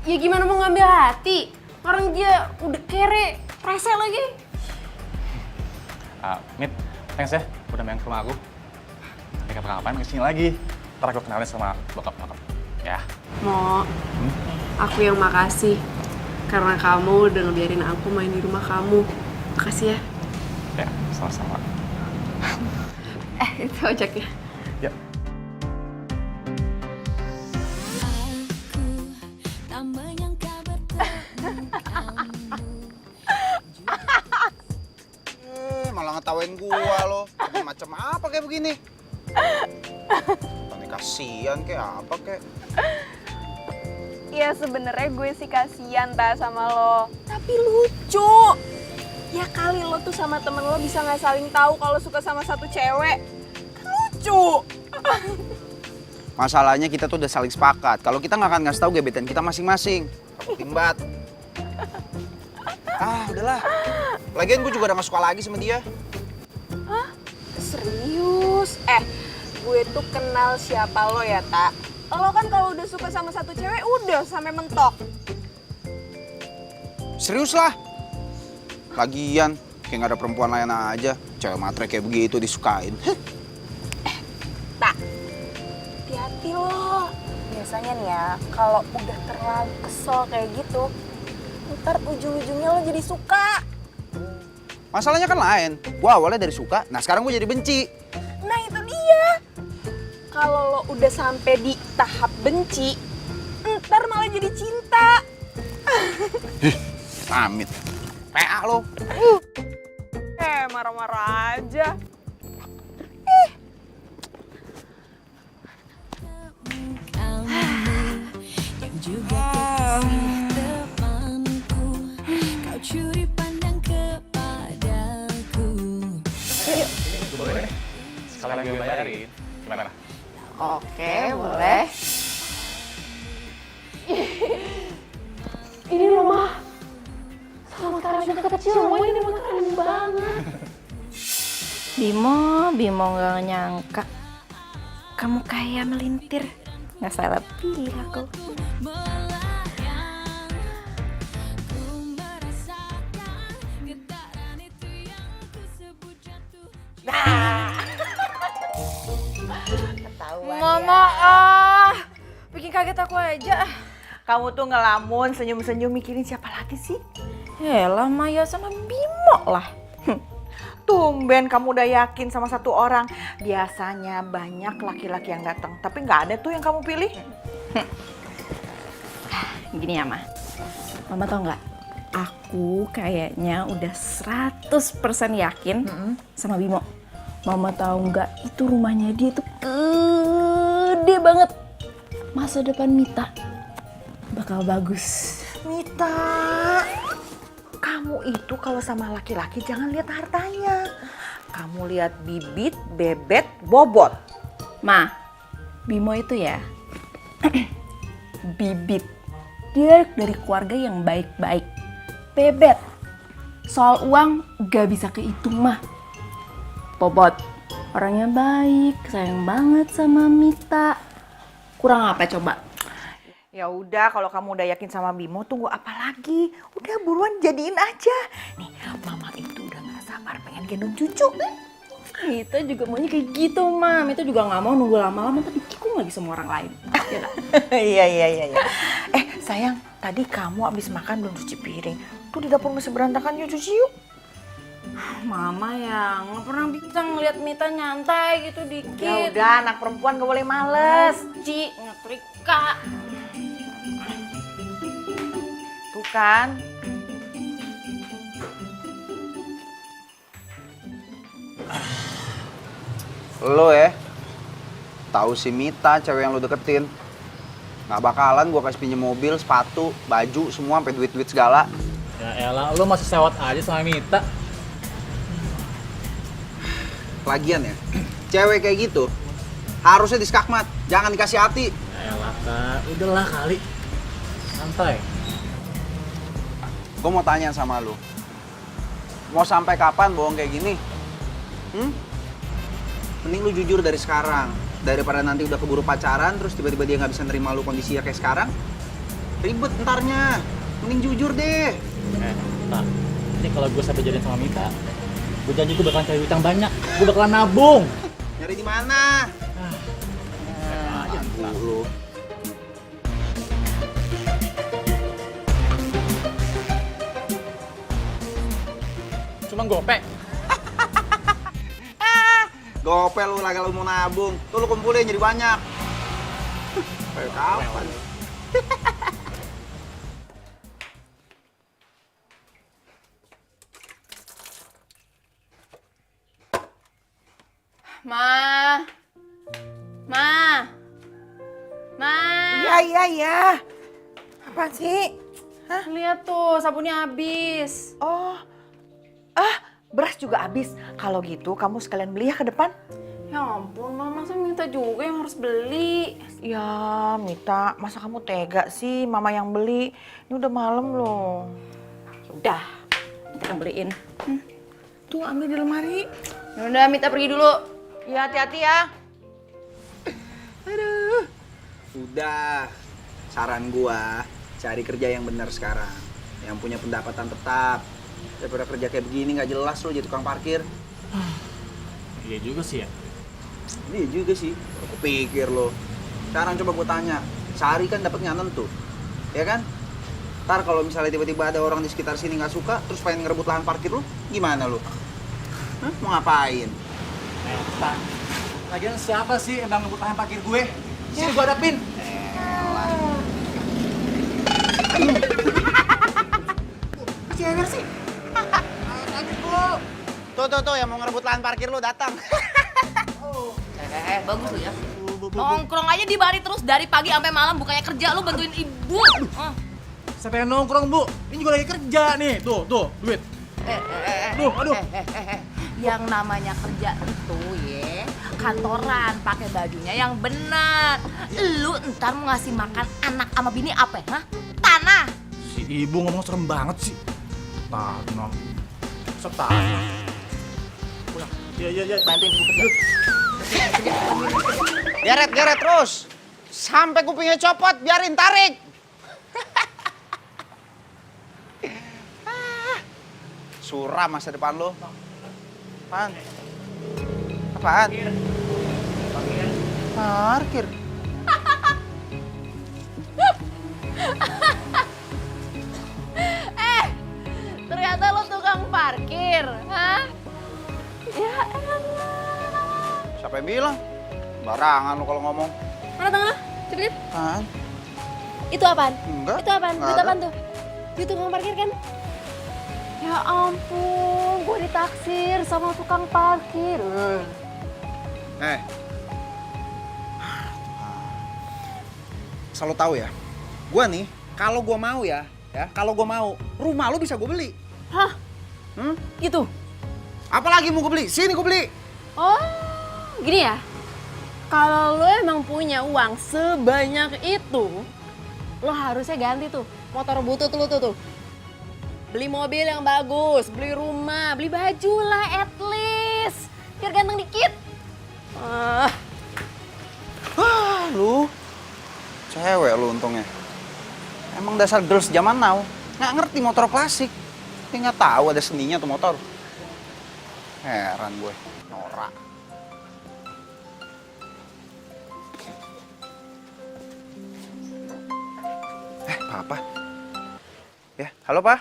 Ya gimana mau ngambil hati? Orang dia udah kere, rese lagi. Mit, thanks ya, udah main ke rumah aku. Nanti kapan-kapan kesini lagi. Ntar aku kenalin sama bokap-bokap, ya. Mo, aku yang makasih. Karena kamu udah ngebiarin aku main di rumah kamu. Makasih ya. Ya, sama-sama. Itu ojeknya. Ya. Malah ngetawain gua lo. Macam apa kayak begini? Tani kasihan kayak apa kayak? Ya sebenarnya gue sih kasihan ta sama lo. Tapi lucu. Ya kali lo tuh sama temen lo bisa nggak saling tahu kalau suka sama satu cewek. Kan lucu. Masalahnya kita tuh udah saling sepakat. Kalau kita nggak akan ngasih tahu gebetan kita masing-masing. Timbat. Udahlah. Lagian gue juga udah gak suka lagi sama dia. Hah? Serius? Gue tuh kenal siapa lo ya, Tak? Lo kan kalau udah suka sama satu cewek, udah sampai mentok. Serius lah. Lagian, kayak gak ada perempuan lain aja. Cewek matre kayak begitu disukain. Tak, hati-hati lo. Biasanya nih ya, kalau udah terlalu kesel kayak gitu, ntar ujung-ujungnya lo jadi suka. Masalahnya kan lain. Gue awalnya dari suka, nah sekarang gue jadi benci. Nah itu dia. Kalau lo udah sampai di tahap benci, ntar malah jadi cinta. Amit. PA lo. Marah-marah aja. Sekali lagi gue bayarin. Gimana? Oke, boleh. Ini rumah sama sekarang kecil, rumah ini keren banget. Bimo gak nyangka kamu kayak melintir. Gak salah pilih aku. Mama Bikin kaget aku aja. Kamu tuh ngelamun, senyum-senyum mikirin siapa lagi sih? Yalah Maya sama Bimo lah. Tumben kamu udah yakin sama satu orang. Biasanya banyak laki-laki yang datang, tapi nggak ada tuh yang kamu pilih. Gini ya, Mama tau nggak? Aku kayaknya udah 100% yakin sama Bimo. Mama tahu nggak? Itu rumahnya dia tuh gede banget. Masa depan Mita bakal bagus. Mita, kamu itu kalau sama laki-laki jangan lihat hartanya. Kamu lihat bibit, bebet, bobot. Ma, Bimo itu ya bibit. Dia dari keluarga yang baik-baik. Bebet, soal uang gak bisa kehitung mah. Bobot, orangnya baik, sayang banget sama Mita. Kurang apa coba? Ya udah, kalau kamu udah yakin sama Bimo, tunggu apa lagi? Udah buruan jadiin aja. Nih, Mama itu udah gak sabar pengen gendong cucu. Mita juga maunya kayak gitu, Mam. Mita juga gak mau nunggu lama-lama tapi tikung lagi sama orang lain. Ya gak? Iya. Sayang, tadi kamu abis makan belum cuci piring. Tuh di dapur masih berantakan, yuk cuci yuk. Mama ya nggak pernah bisa ngeliat Mita nyantai gitu dikit. Ya udah, anak perempuan gak boleh males. Ci, ngetrika. Tuh kan. Lo ya, tahu si Mita cewek yang lo deketin. Nggak bakalan gua kasih pinjem mobil, sepatu, baju, semua sampai duit-duit segala. Ya elah, lu masih sewot aja sama Mita. Lagian ya, cewek kayak gitu harusnya diskakmat, jangan dikasih hati. Ya elah, Kak. Udahlah kali. Santai. Gue mau tanya sama lu, mau sampai kapan bohong kayak gini? Mending lu jujur dari sekarang, daripada nanti udah keburu pacaran terus tiba-tiba dia nggak bisa nerima lu kondisinya kayak sekarang. Ribet entarnya, mending jujur deh. Kak, ini kalau gue sampai jadian sama Mita, gue janji gue bakalan cari utang banyak, gue bakalan nabung. Nyari di mana? Lu. Cuma gopek. Gopel lu lagi lu mau nabung, tuh lu kumpulin jadi banyak. Kayak kapan? Ma. Iya. Apa sih? Lihat tuh sabunnya habis. Oh, beras juga habis. Kalau gitu kamu sekalian beli ya ke depan. Ya ampun, Ma, masa Mita juga yang harus beli? Ya, Mita, masa kamu tega sih Mama yang beli? Ini udah malam loh. Udah, kita beliin. Tuh, ambil di lemari. Udah, Mita pergi dulu. Ya, hati-hati ya. Aduh. Udah, saran gua cari kerja yang benar sekarang, yang punya pendapatan tetap. Daripada kerja kayak begini nggak jelas lo jadi tukang parkir. Iya juga sih ya. Iya juga sih. Aku pikir lo. Sekarang coba gua tanya, sehari kan dapatnya nentu, ya kan? Ntar kalau misalnya tiba-tiba ada orang di sekitar sini nggak suka, terus pengen ngerebut lahan parkir lo, gimana lo? Mau ngapain? Pak, lagian siapa sih yang ngebut lahan parkir gue? Sini gue hadapin. Cewek sih. Tuh, yang mau ngerebut lahan parkir lo datang. Bagus lu ya. Nongkrong aja di bari terus dari pagi sampai malam bukannya kerja lu bantuin ibu. Siapa yang nongkrong, Bu? Ini juga lagi kerja nih. Tuh, duit. Aduh. Yang namanya kerja itu ya kantoran, pakai bajunya yang benar. Lu ntar mau ngasih makan anak sama bini apa ya? Hah? Tanah. Si ibu ngomong serem banget sih. Tanah. Serta. Pulang. Iya. Bantuin ibu kerja. Geret terus. Sampai kupingnya copot, biarin tarik. Suram masa depan lo. Apaan? Parkir. Siapa yang bilang? Barangan lu kalau ngomong. Mana tangan? Coba lihat. Apaan? Itu apaan? Enggak. Itu apaan? Nggak Duit ada. apaan tuh? Duit tukang parkir kan? Ya ampun, gue ditaksir sama tukang parkir. Selalu tahu ya, gua nih kalau gua mau kalau gua mau, rumah lu bisa gua beli. Hah? Gitu? Apalagi mau gua beli? Sini gua beli. Oh, gini ya? Kalau lo emang punya uang sebanyak itu, lo harusnya ganti tuh motor butut lo tuh. Beli mobil yang bagus, beli rumah, beli baju lah at least. Biar ganteng dikit. Lu cewek lu untungnya. Emang dasar girls zaman now nggak ngerti motor klasik. Dia nggak tahu ada seninya tuh motor. Heran gue, norak. Papa. Ya, halo Pak.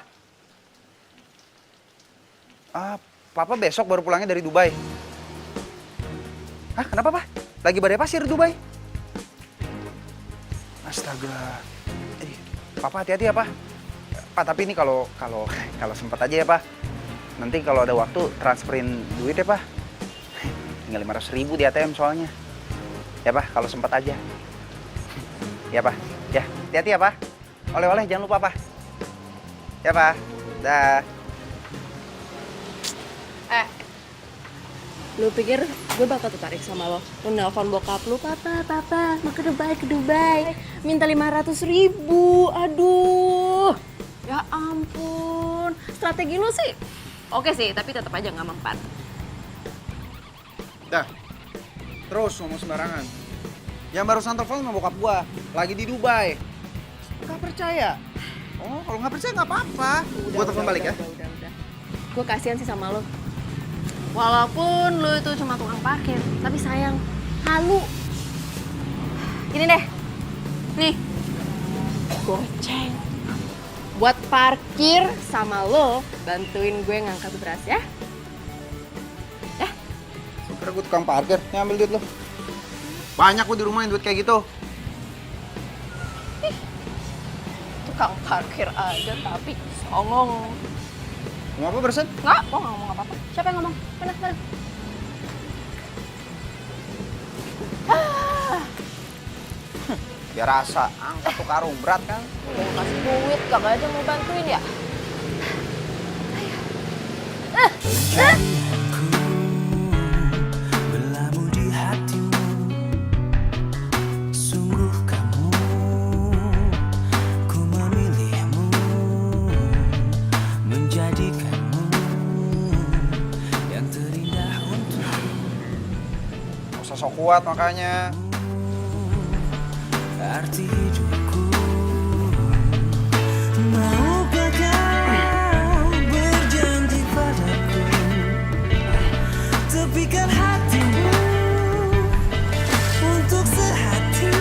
Papa besok baru pulangnya dari Dubai. Hah, kenapa Pak? Lagi badai pasir di Dubai? Astaga. Papa hati-hati ya, Pak. Pak, tapi ini kalau sempat aja ya, Pak. Nanti kalau ada waktu transferin duit ya, Pak. Tinggal 500.000 di ATM soalnya. Ya, Pak, kalau sempat aja. Ya, Pak. Ya, hati-hati ya, Pak. Oleh-oleh jangan lupa, Pak. Ya, Pak. Dah. Lu pikir gue bakal tertarik sama lo? Lu nelpon bokap lu, papa, mau ke Dubai, minta 500.000, aduh. Ya ampun, strategi lu sih oke sih, tapi tetap aja nggak mempan. Dah. Terus ngomong sembarangan. Yang barusan telepon sama bokap gua, lagi di Dubai. Gak percaya? Oh, kalau nggak percaya nggak apa-apa. Gua telepon balik ya. Udah. Gue kasihan sih sama lo. Walaupun lo itu cuma tukang parkir, tapi sayang, halu. Gini deh, nih, goceng. Buat parkir sama lo, bantuin gue ngangkat beras ya. Kira gue tukang parkir, nih ambil duit lo. Banyak gue di rumah yang duit kayak gitu. Tukang parkir aja tapi songong. Mau apa barusan? Nggak, gue nggak ngomong apa-apa. Siapa yang ngomong? Mana? Biar rasa, angkat tuh karung, berat kan? Udah kasih duit, kagak aja mau bantuin ya? Berlabuh di hatimu, sungguh kamu, ku memilihmu, menjadikanmu yang terindah untukku. Gak usah sok kuat makanya. Arti hidupku, maukah kau berjanji padaku, tepikan hatimu untuk sehati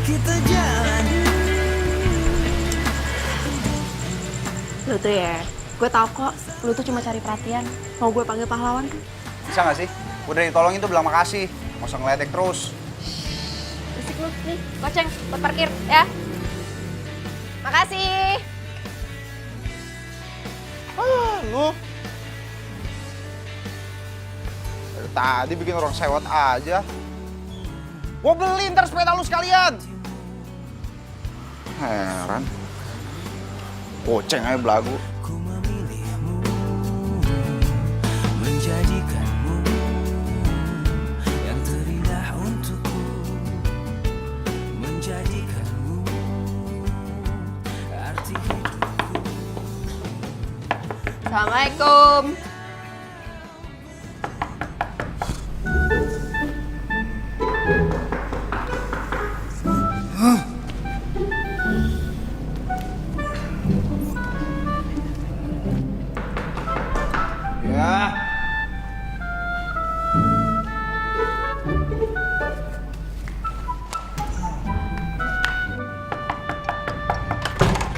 kita jalani. Lu tuh ya, gue tau kok, lu tuh cuma cari perhatian. Mau gue panggil pahlawan kan? Bisa gak sih? Udah ditolongin tuh bilang makasih. Gak usah ngeledek terus. Berisik lu, nih, goceng buat parkir ya. Makasih. Lu dari tadi bikin orang sewot aja. Gua beli ntar sepeda lu sekalian. Heran. Goceng aja belagu. Ku memilihmu, menjadikanmu yang terindah untukku, menjadikanmu arti hidupku. Assalamualaikum. Ya.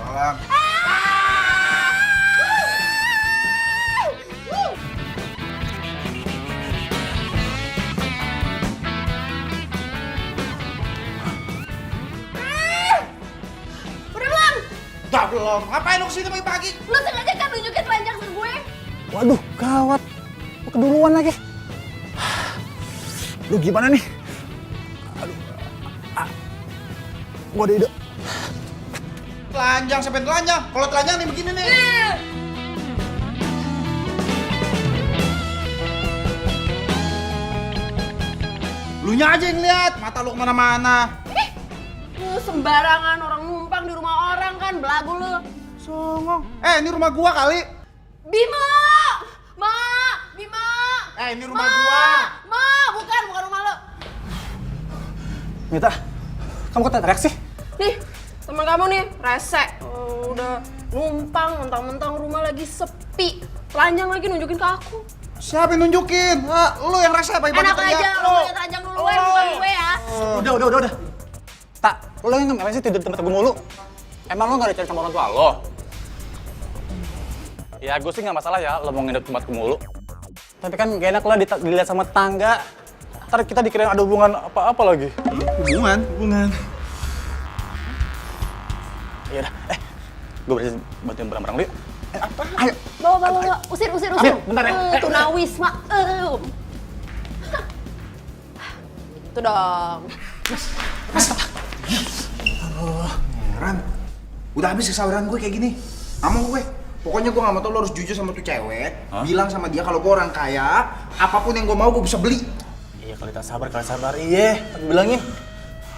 Salam. Udah belum. Ngapain lu kesini pagi-pagi? Lu sengaja kan nunjukin telanjang gue? Waduh, gawat. Lu keduluan lagi. Lu gimana nih? Aduh. Gua ada ide. Telanjang, sampai telanjang. Kalau telanjang nih begini nih. Lunya aja yang lihat, mata lu kemana-mana. Lu sembarangan orang numpang di rumah orang kan, belagu lu. Songong. Ini rumah gua kali. Bima! Ma! Bima! Ini rumah gua. Ma! Bukan rumah lu. Mita, kamu kok teriak sih? Nih, teman kamu nih, rese. Udah numpang, mentang-mentang rumah lagi sepi. Telanjang lagi nunjukin ke aku. Siapa yang nunjukin? Lu yang rasa apa Enak aja, lu yang telanjang duluan, bukan gue ya. Udah. Tak, lo yang ngapain sih tidur di tempat gue mulu? Emang lo gak dicari sama orang tua lo? Ya gue sih gak masalah ya lo mau nginep tempat gue mulu. Tapi kan gak enak lah dilihat sama tetangga. Ntar kita dikira ada hubungan apa-apa lagi. Hubungan? Ya udah, gue berhasil bantuin barang-barang lu yuk. Ayo. Bawa. Usir. Ayo, bentar ya. Tunawisma. Itu dong. Heran. Udah habis kesabaran gue kayak gini. Gak mau gue. Pokoknya gue gak mau tau lo harus jujur sama tuh cewek. Bilang sama dia kalau gue orang kaya, apapun yang gue mau gue bisa beli. Iya, kali sabar. Iya, aku bilangin.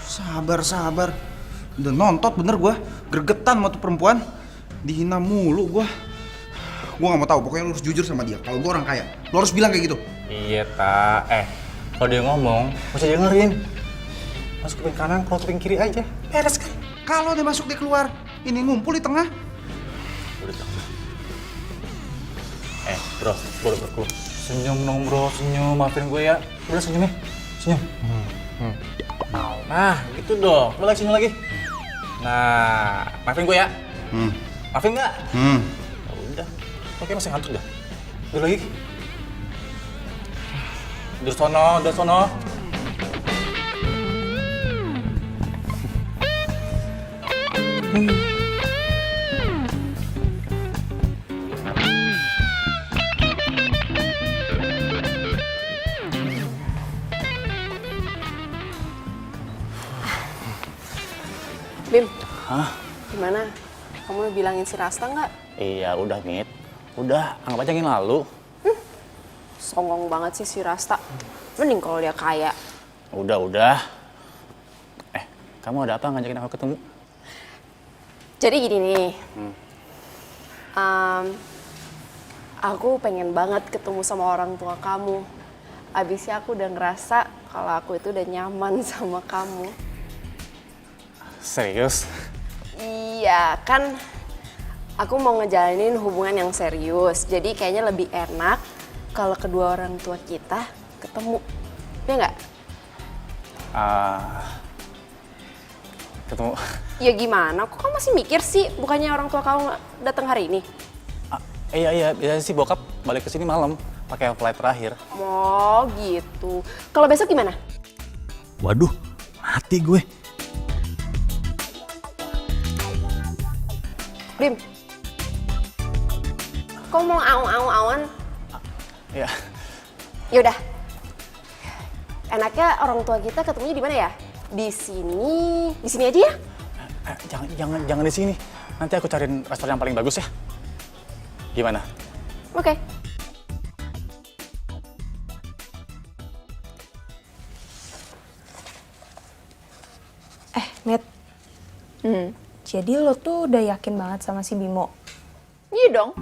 Sabar. Udah nontot bener gue. Gregetan sama tuh perempuan. Dihina mulu gue. Gue gak mau tahu. Pokoknya lo harus jujur sama dia. Kalau gue orang kaya, lo harus bilang kayak gitu. Iya, Tak. Kalau dia ngomong, mesti dengerin. Masuk kuping kanan, keluar kuping kiri aja. Beres kan? Kalau dia masuk dia keluar, ini ngumpul di tengah. Udah. Bro, senyum dong bro, senyum. Maafin gue ya. Udah senyum ya, senyum. Nah, gitu dong. Lo lagi senyum lagi. Nah, maafin gue ya. Maafin nggak? Ya udah. Oke, masih ngantuk dah. Udah lagi. Udah sono. Bim. Hah? Gimana? Kamu bilangin si Rasta nggak? Iya, udah Mit. Udah, anggap aja yang lalu. Songong banget sih si Rasta. Mending kalau dia kaya. Udah. Kamu ada apa ngajakin aku ketemu? Jadi gini nih. Aku pengen banget ketemu sama orang tua kamu. Abisnya aku udah ngerasa kalau aku itu udah nyaman sama kamu. Serius? Iya, kan aku mau ngejalanin hubungan yang serius. Jadi kayaknya lebih enak kalau kedua orang tua kita ketemu. Ya nggak? Ketemu? Ya gimana? Kok kamu masih mikir sih? Bukannya orang tua kamu datang hari ini? Iya, biasanya sih bokap balik ke sini malam pakai flight terakhir. Oh gitu. Kalau besok gimana? Waduh, mati gue. Bim, kok mau awan? Iya. Yaudah. Enaknya orang tua kita ketemunya di mana ya? Di sini aja ya? Jangan di sini. Nanti aku cariin restoran yang paling bagus ya. Gimana? Oke. Mit. Jadi lo tuh udah yakin banget sama si Bimo? Iya dong.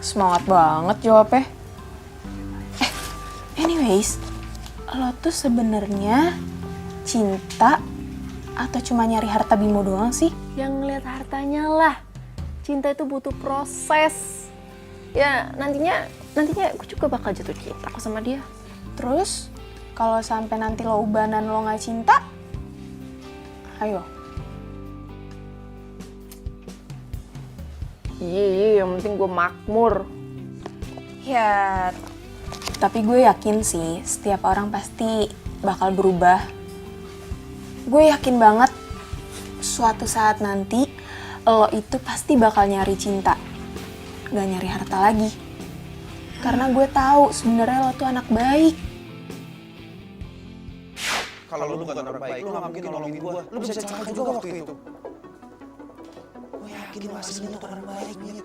Semangat banget jawabnya. Anyways, lo tuh sebenarnya cinta atau cuma nyari harta Bimo doang sih? Yang ngeliat hartanya lah. Cinta itu butuh proses. Ya nantinya gue juga bakal jatuh cinta kok sama dia. Terus, kalau sampai nanti lo ubanan lo nggak cinta, ayo. Iya, yang penting gue makmur. Ya, tapi gue yakin sih setiap orang pasti bakal berubah. Gue yakin banget suatu saat nanti lo itu pasti bakal nyari cinta, gak nyari harta lagi. Karena gue tahu sebenarnya lo tuh anak baik. Kalau lu bukan orang baik, lu gak mungkin nolongin gua. Lu bisa celaka juga waktu itu. Gue yakin Mas Wisnu tuh orang baik, Mit.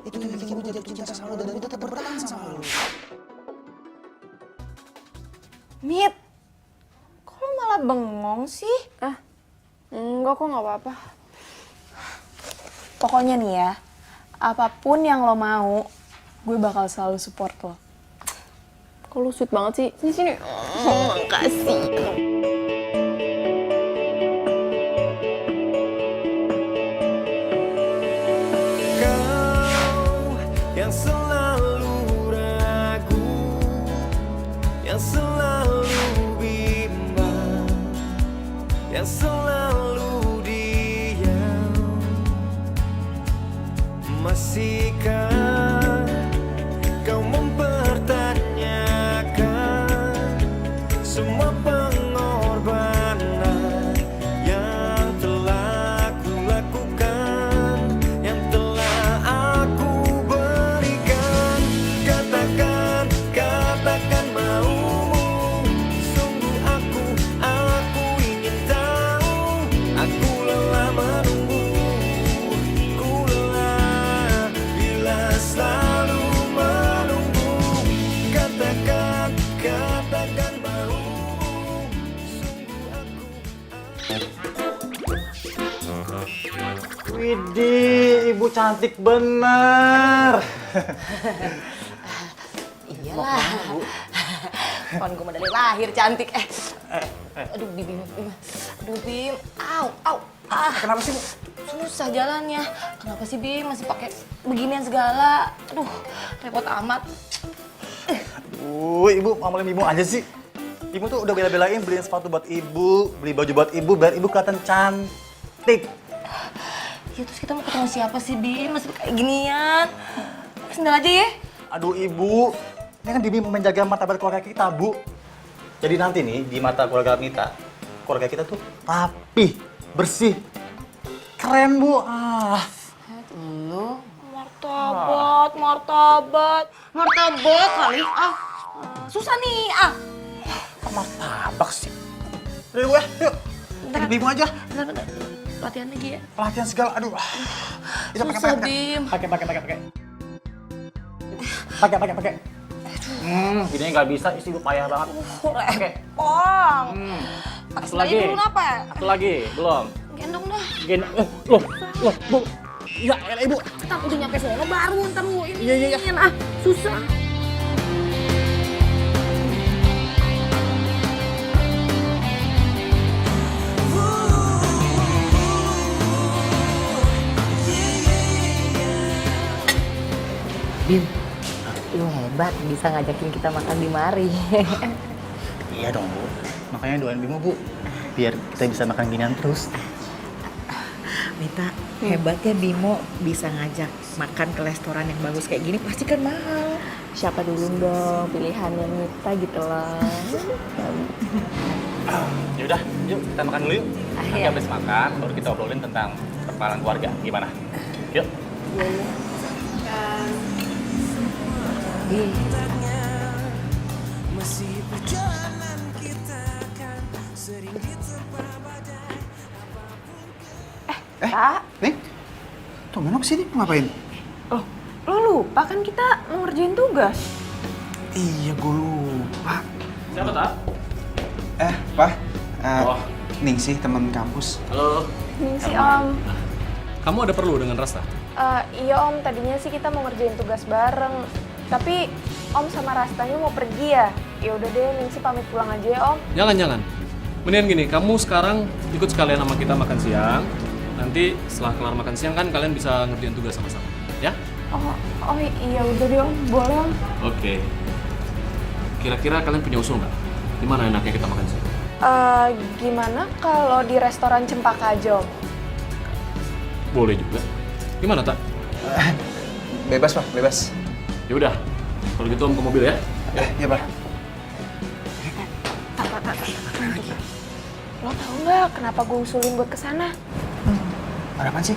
Itu yang bikin gue jatuh cinta sama lu dan gue tetap bertahan sama lu. Mit, kok lo malah bengong sih? Enggak kok, nggak apa-apa. Pokoknya nih ya, apapun yang lo mau, gue bakal selalu support lo. Kok lu sweet banget sih? Sini. Makasih. Kau yang selalu ragu, yang selalu bimbang, yang selalu diam. Masihkah kau mempertanyakan semua pengorbanan yang telah ku lakukan, yang telah aku berikan? Katakan maumu. Sungguh aku ingin tahu. Aku lelah menunggu, ku lelah bila selalu menunggu. Katakan maumu. Sungguh aku. Widih, ibu cantik bener. Iyalah. Kon gue dari lahir cantik. Aduh Bim. Aduh Bim. Au. Kenapa sih, Bu? Susah jalannya. Kenapa sih Bim masih pakai beginian segala? Aduh, repot amat. Ibu ngomongin ibu aja sih. Ibu tuh udah bela-belain beliin sepatu buat ibu, beli baju buat ibu, biar ibu kelihatan cantik. Ya terus kita mau ketemu siapa sih Bim? Masih kayak ginian. Sendal aja ya. Aduh ibu, ini kan demi menjaga martabat keluarga kita, Bu. Jadi nanti nih di mata keluarga kita tuh rapi, bersih, keren Bu. Lu martabat kali. Susah nih. Martabak sih. Udah gue, yuk. Kita bingung aja. Bentar. Latihan lagi ya. Pelatihan segala, aduh. Bisa Susah Bim. Pakai. Gini nggak bisa, isi gue payah banget. Oke. Pong. Satu lagi. Dulu apa? Satu lagi, belum. Gendong dah. Loh, Bu. Ya, elah Ibu. Kita udah nyampe sono baru ntar lu ini. Iya. Susah. Bim, lu hebat bisa ngajakin kita makan di mari. Iya dong, Bu. Makanya doain Bimo, Bu. Biar kita bisa makan ginian terus. Mita, hebatnya Bimo bisa ngajak makan ke restoran yang bagus kayak gini, pasti kan mahal. Siapa dulu dong pilihannya Mita gitu loh. Ya udah, yuk kita makan dulu yuk. Nanti habis makan baru kita obrolin tentang perkenalan keluarga. Gimana? Yuk. Masih perjalanan kita kan sering diterpa badai. Kak, Nih, tuh Menok sini mau ngapain? lo lupa kan kita mau ngerjain tugas? Iya, gue lupa. Siapa, Tak? Pak. Oh. Ningsih, teman kampus. Halo. Mingsi Om. Kamu ada perlu dengan Rasta? Iya Om, tadinya sih kita mau ngerjain tugas bareng. Tapi Om sama Rastanya mau pergi ya? Ya udah deh, Mingsi pamit pulang aja ya Om. Jangan. Mendingan gini, kamu sekarang ikut sekalian sama kita makan siang. Nanti setelah kelar makan siang kan kalian bisa ngerjain tugas sama-sama, ya? Oh iya udah deh Om, boleh Om. Oke. Kira-kira kalian punya usul nggak? Di mana enaknya kita makan siang? Gimana kalau di restoran Cempaka aja Om? Boleh juga. Gimana, Tak? Bebas, Pak, bebas. Ya udah. Kalau gitu Om ke mobil ya. Iya, Pak. Lo tau nggak kenapa gue usulin buat kesana? Ada apaan sih?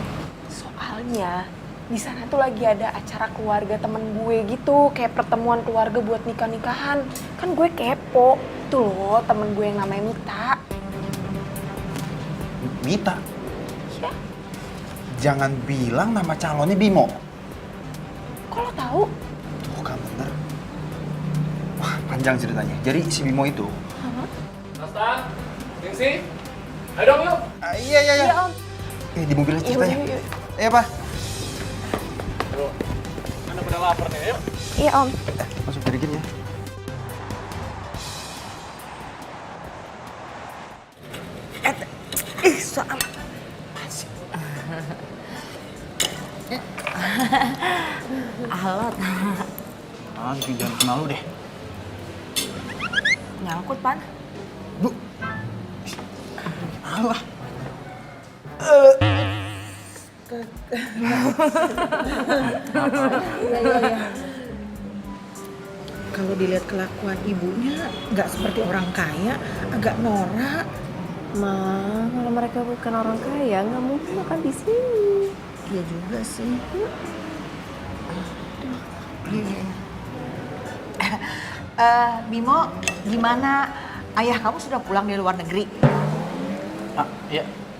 Soalnya di sana tuh lagi ada acara keluarga temen gue gitu, kayak pertemuan keluarga buat nikah-nikahan. Kan gue kepo. Tuh loh, temen gue yang namanya Mita. Mita, Ya, jangan bilang nama calonnya Bimo. kok lo tahu? Tuh kan bener. Wah, panjang ceritanya. Jadi si Bimo itu... Nasta, Ningsi, ayo dong yuk. Iya. Iya, Om. Di mobil aja ceritanya. Iya. Iya, Pak. Anda pada lapar nih, yuk. Iya, Om. Masuk dari gini ya. Alot. Jangan kenal lu deh. Nyangkut, Pan. Halo ah. Kalau dilihat kelakuan ibunya nggak seperti orang kaya, agak norak. Ma, kalau mereka bukan orang kaya, nggak mungkin makan di sini. Iya juga sih. Bimo, gimana? Ayah kamu sudah pulang dari luar negeri?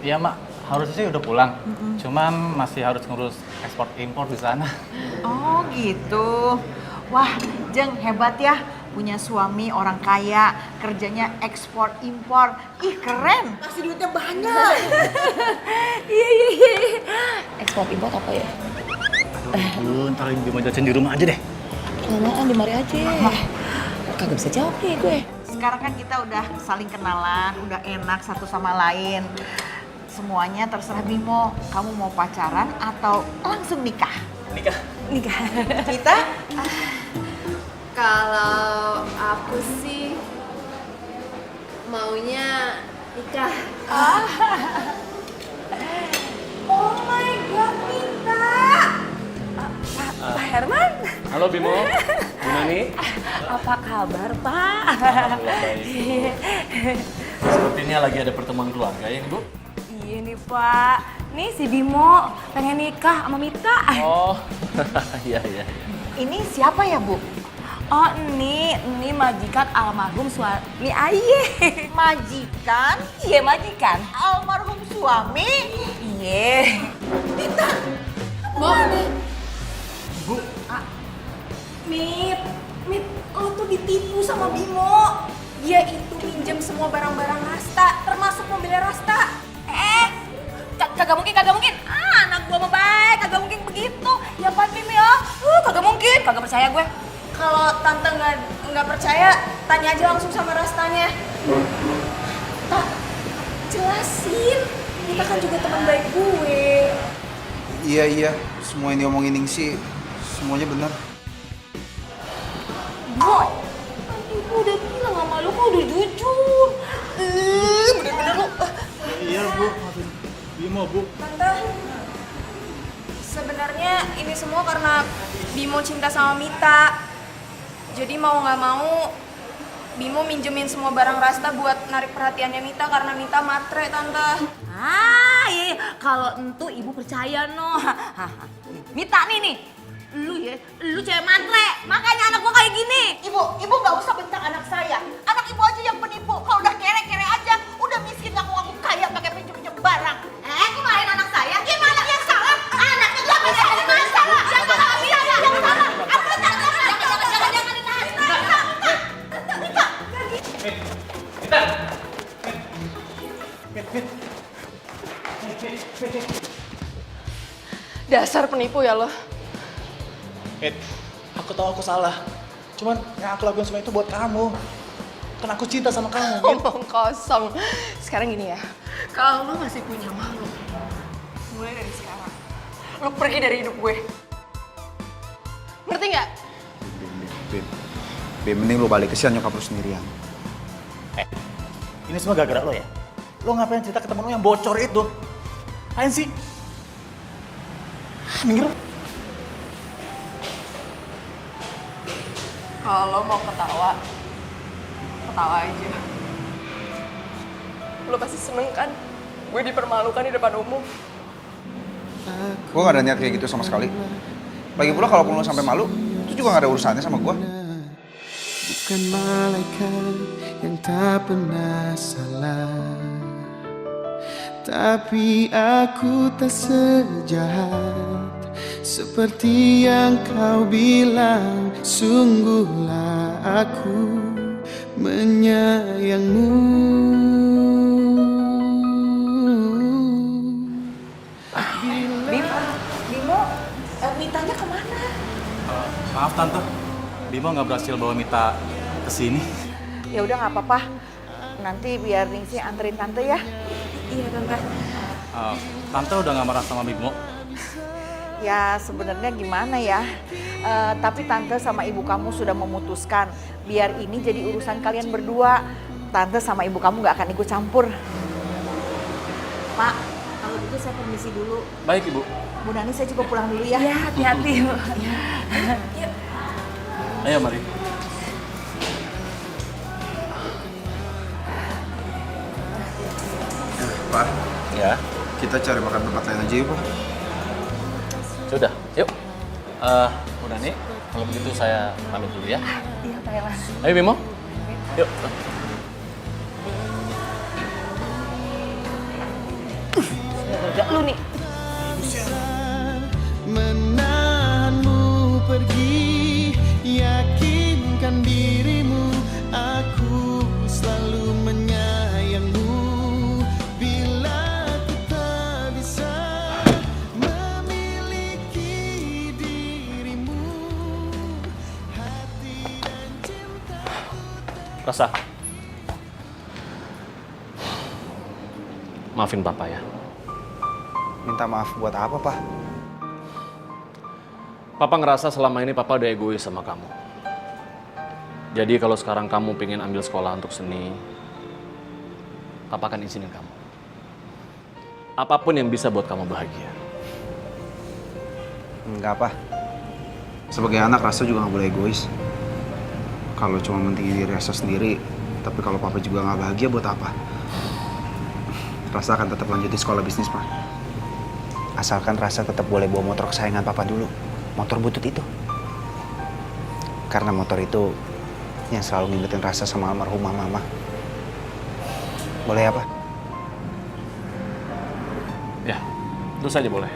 Iya mak, harusnya sih udah pulang. Cuman masih harus ngurus ekspor impor di sana. Oh gitu. Wah, Jeng hebat ya. Punya suami orang kaya, kerjanya ekspor impor. Ih keren. Pasti duitnya banyak. Iya. Ekspor import apa ya? Aduh, ntar Bimo jajan di rumah aja deh. Lamaan di mari aja. Kagak bisa jawab nih gue. Sekarang kan kita udah saling kenalan, udah enak satu sama lain. Semuanya terserah Bimo. Kamu mau pacaran atau langsung nikah? Nikah. Kita? Kalau aku sih maunya nikah. Oh my God, Mita! Pak Herman, Halo Bimo, gimana nih? apa kabar, Pak? Alhamdulillah baik. Sepertinya lagi ada pertemuan keluarga ya, Bu? Iya nih, Pak. Nih si Bimo pengen nikah sama Mita. Oh, iya. Ini siapa ya, Bu? Oh, ini majikan almarhum suami Aye. Majikan Iya, majikan. almarhum suami. Iya. Bu, Mit, lo tuh ditipu sama Bimo. Dia itu minjem semua barang-barang Rasta, termasuk mobilnya Rasta. Kagak mungkin. Anak gua mah baik, kagak mungkin begitu. Ya Pak Bim ya, kagak mungkin, kagak percaya gue. Kalau tante nggak percaya, tanya aja langsung sama Rastanya. Tak, jelasin. Kita kan juga teman baik gue. Iya. Semua yang diomongin Ningsi, semuanya benar. Boy, ibu udah bilang sama lu kok udah jujur. Bener-bener lu. Iya Bu, Bimo Bu. Tante, sebenarnya ini semua karena Bimo cinta sama Mita. Jadi mau nggak mau, Bimo minjemin semua barang Rasta buat narik perhatiannya Mita karena Mita matre, Tante. Iya. Kalau entu ibu percaya no. Mita nih. Lu cewek matre. Makanya anak gua kayak gini. Ibu nggak usah bentak anak saya. Anak ibu aja yang penipu. Kalau udah kere-kere aja, udah miskin ngaku-ngaku kaya pakai pinjem-pinjem barang. Kemarin anak saya gimana yang salah? Anaknya gua yang salah. Yang salah. Jangan ditahan. Dasar penipu ya lo. Aku tahu aku salah. Cuman yang aku lakuin semua itu buat kamu. Kan aku cinta sama kamu. Ngomong kosong. Sekarang gini ya, kalau lo masih punya malu, mulai dari sekarang, lo pergi dari hidup gue. Ngerti nggak? Bim, mending lu balik, kesian nyokap lu sendirian. Ini semua gara-gara lo ya? Lo ngapain cerita ke temen lo yang bocor itu? Apaan sih? Minggir lo. Kalau lo mau ketawa, ketawa aja. Lo pasti seneng kan? Gue dipermalukan di depan umum. Gue gak ada niat kayak gitu sama sekali. Lagi pula kalaupun lo sampai malu, itu juga gak ada urusannya sama gue. Bukan malaikat yang tak pernah salah, tapi aku tak sejahat seperti yang kau bilang. Sungguhlah aku menyayangmu. Bimo, Mitanya kemana? Maaf Tante, Bimo nggak berhasil bawa Mita ke sini. Ya udah nggak apa-apa. Nanti biar Ningsih anterin tante ya. Iya Tante. Tante udah nggak marah sama Bimo? Ya sebenarnya gimana ya. Tapi tante sama ibu kamu sudah memutuskan biar ini jadi urusan kalian berdua. Tante sama ibu kamu nggak akan ikut campur. Pak, kalau gitu saya permisi dulu. Baik Ibu. Bu Nani saya juga pulang dulu ya. Iya, hati-hati. Ayo mari. Pak, Ya, kita cari makan tempat lain aja yuk, Pak. sudah. Yuk. Udah nih. Kalau begitu saya pamit dulu ya. Iya, Thailand. Ayo Bimo. Yuk. Kerja lu nih. Menahanmu pergi, yakinkan dirimu, aku selalu menyayangmu. Bila kita bisa memiliki dirimu, hati dan cinta. Rasa. Maafin Papa ya. Minta maaf buat apa, Pak? Papa ngerasa selama ini Papa udah egois sama kamu. Jadi kalau sekarang kamu pengen ambil sekolah untuk seni, Papa akan izinin kamu. Apapun yang bisa buat kamu bahagia. Enggak, Pak. Sebagai anak, Rasa juga nggak boleh egois. Kalau cuma mentingin diri Rasa sendiri, tapi kalau Papa juga nggak bahagia, buat apa? Rasa akan tetap lanjutin sekolah bisnis, Pak. Asalkan Rasa tetap boleh bawa motor kesayangan Papa dulu. Motor butut itu. Karena motor itu yang selalu ngingetin Rasa sama almarhumah Mama. Boleh ya, Pak? Ya, itu saja boleh.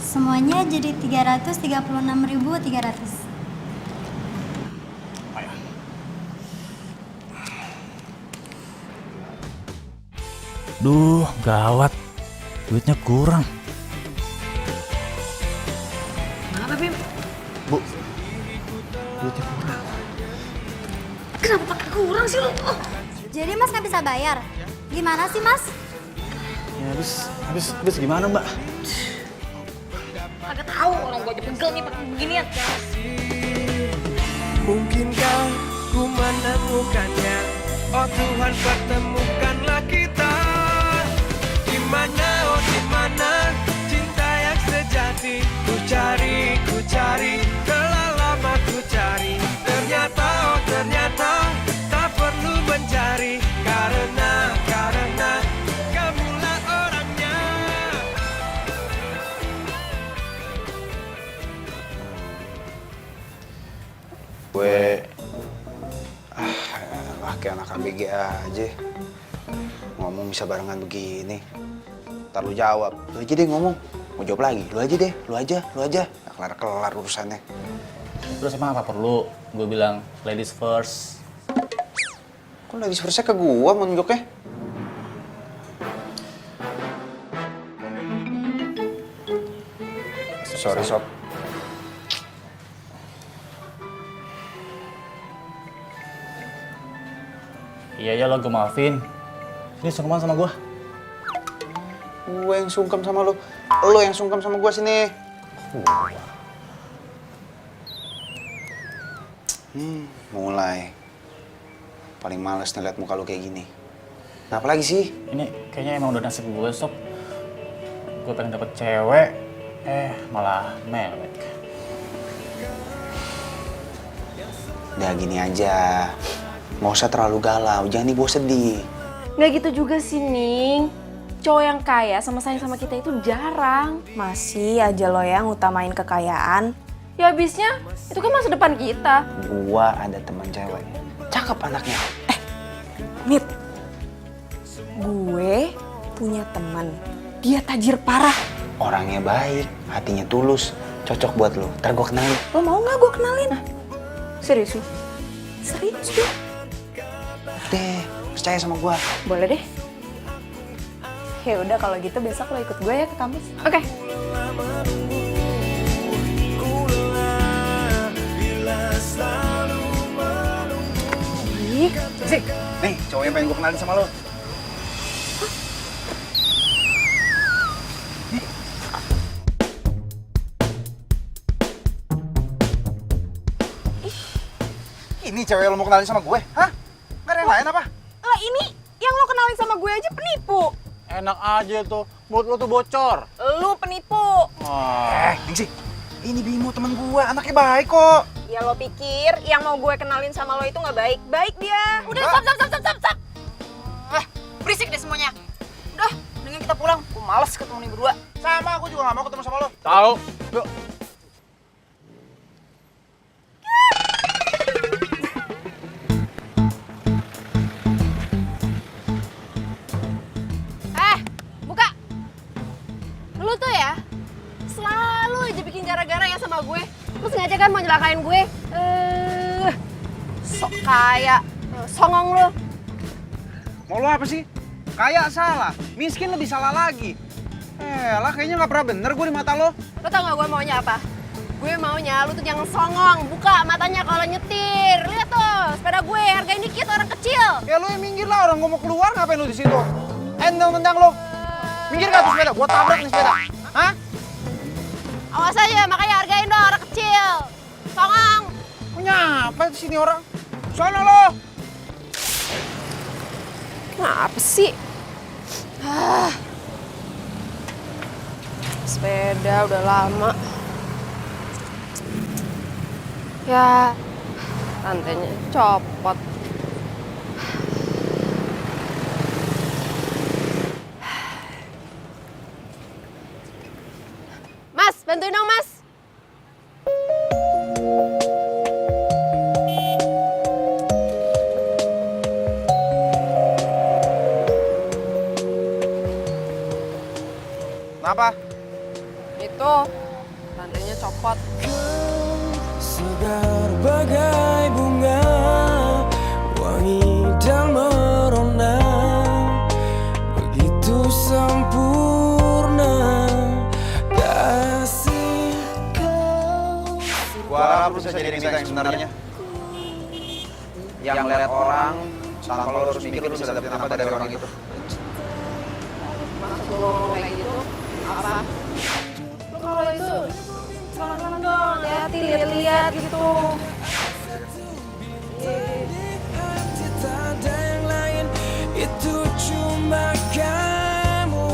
Semuanya jadi 336.300. Duh, gawat. Duitnya kurang. Kenapa, Bim? Bu, duitnya kurang. Kenapa pakai kurang sih lu? Oh. Jadi Mas nggak bisa bayar? Gimana sih Mas? Ya, habis gimana, Mbak? Kagak tahu orang gua aja pegel nih pakai beginian. Mungkinkah ku menemukannya? Oh Tuhan, pertemukanlah kita. Dimana, oh dimana cinta yang sejati? Ku cari, telah lama ku cari. Ternyata, oh ternyata tak perlu mencari. Karena kamulah orangnya. Gue kayak anak ABG aja. Ngomong bisa barengan begini. Ntar lu jawab, lu aja deh ngomong. Mau jawab lagi, lu aja. Gak kelar urusannya. Terus emang apa perlu gue bilang ladies first? Kok ladies first-nya ke gua mau nunjuknya? Sorry, Sob. Iya lo, gue maafin. Ini sungkeman sama gue. Gue yang sungkem sama lu. Lu yang sungkem sama gua sini. Mulai. Paling males ngeliat muka lu kayak gini. Nah, apa lagi sih? Ini kayaknya emang udah nasib gue, Sob. Gue pengen dapet cewek, malah mewek. Udah gini aja. Nggak usah terlalu galau, jangan dibawa sedih. Nggak gitu juga sih, Ning. Cowok yang kaya sama sayang sama kita itu jarang. Masih aja lo yang utamain kekayaan. Ya habisnya, itu kan masa depan kita. Gua ada teman cewek. Cakep anaknya. Nit, gue punya teman. Dia tajir parah. Orangnya baik, hatinya tulus. Cocok buat lo. Ntar gua kenalin. Lo mau nggak gue kenalin? Serius lu? Serius deh. Deh, percaya sama gua. Boleh deh. Ya udah kalau gitu besok lo ikut gue ya ke kampus. Oke. Sih, nih cowok yang pengen gua kenalin sama lo. Ini cewek yang lo mau kenalin sama gue? Hah? Gak ada yang lain apa? Lah ini yang lo kenalin sama gue aja penipu. Enak aja tuh, mulut lo tuh bocor. Lu penipu. Ningsih, ini Bimo teman gue, anaknya baik kok. Ya lo pikir yang mau gue kenalin sama lo itu nggak baik? Baik dia. Udah stop. Berisik deh semuanya. Udah, mendingan kita pulang. Gue males ketemu nih berdua. Sama, aku juga gak mau ketemu sama lo. Tahu? Yuk. Buka. Lu tuh ya, selalu aja bikin gara-gara ya sama gue. Lu sengaja kan mau nyelakain gue. Sok kaya, songong lu. Mau lo apa sih? Kaya salah, miskin lebih salah lagi. Lah kayaknya gak pernah bener gue di mata lo. Lo tau gak gue maunya apa? Gue maunya lu tuh jangan songong, buka matanya kalau nyetir. Lihat tuh, sepeda gue hargain dikit orang kecil. Ya lo yang minggir lah, orang gue mau keluar ngapain lo di situ? Tendang lo. Minggir gak tuh sepeda? Gue tabrak nih sepeda. Hah? Awas aja, makanya hargain dong orang kecil. Songong. Punya apa di sini orang? Sono lo. Kenapa sih? Sepeda udah lama. Ya, rantainya copot. Mas, bantuin dong, Mas. Kenapa? Itu, rantainya copot. Segar bagai bunga, wangi dan merona, begitu sempurna kasih kau. Gua harap lu bisa jadi kita yang sebenarnya. Yang melihat orang, tanpa lo harus mikir lu bisa dapetin apa dari orang itu. Maksud lo kayak gitu, apa? Lo kalau itu, pelan-pelan dong, hati-hati, lihat-lihat gitu. Tak ada yang lain, itu cuma kamu.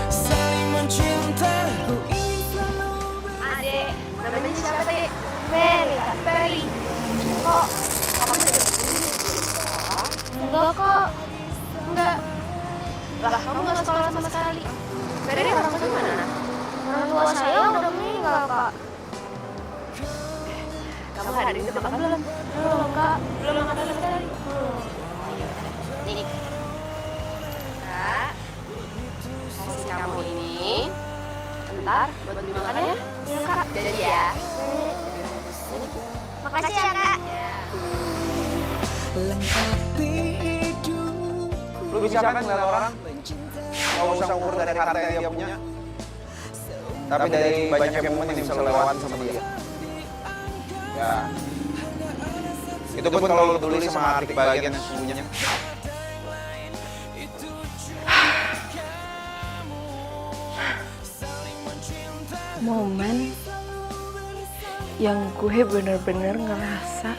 Saling mencinta, ku ingin selalu Adek, namanya siapa tadi? Mary, Peri. Kok? Enggak kok. Enggak. Lah, kamu nggak sekolah sama sekali. Mary orang tua mana? Orang tua saya udah meninggal, Kak. Kamu hari ini udah makan belum? Belum, Kak. Belum makan sama sekali. Nih. Kak, kasih kamu ini. Bentar, buat beli makan ya. Iya, Kak. Jadi ya. Makasih ya, Kak. lengkapi hidup. Lu bisa kan ngeliat orang? Gak usah ukur dari harta yang dia punya, tapi dari banyaknya momen yang bisa lewat sama dia. Ya, itu pun kalau lu peduli sama arti kebahagiaan yang sesungguhnya. Momen yang gue bener-bener ngerasa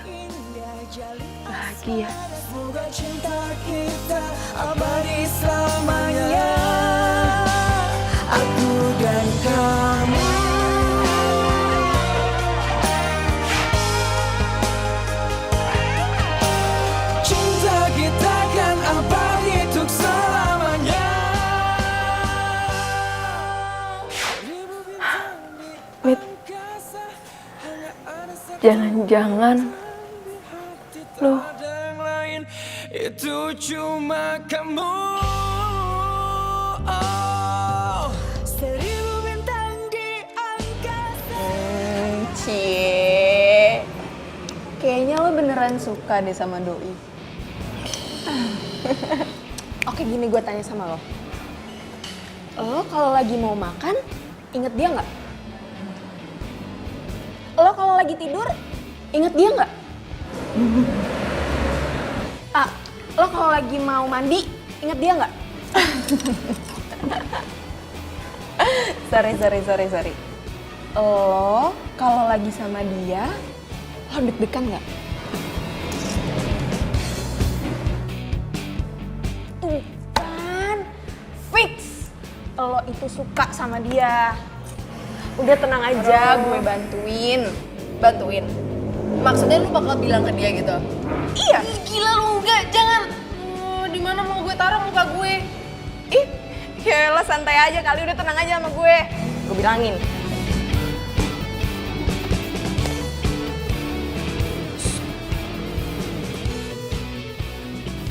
bahagia. Semoga cinta kita abadi selamanya. Aku dan kamu. Cinta kita kan abadi Jangan-jangan lo yang lain itu cuma kamu. Oh, 1000 bintang di angkasa. Cie, kayaknya lo beneran suka deh sama doi. Oke, gini gue tanya sama lo. Lo kalau lagi mau makan, inget dia nggak? Lo kalau lagi tidur, inget dia nggak? Lo kalau lagi mau mandi, inget dia nggak? Sorry. Lo kalau lagi sama dia, lo deg-degan nggak? Tuh kan, fix. Lo itu suka sama dia. Udah tenang aja, gue bantuin. maksudnya lu bakal bilang ke dia gitu? Iya. Ih, gila lu, enggak, jangan. Di mana mau gue taruh muka gue? Ih, ya lo santai aja kali, udah tenang aja sama gue. Gue bilangin.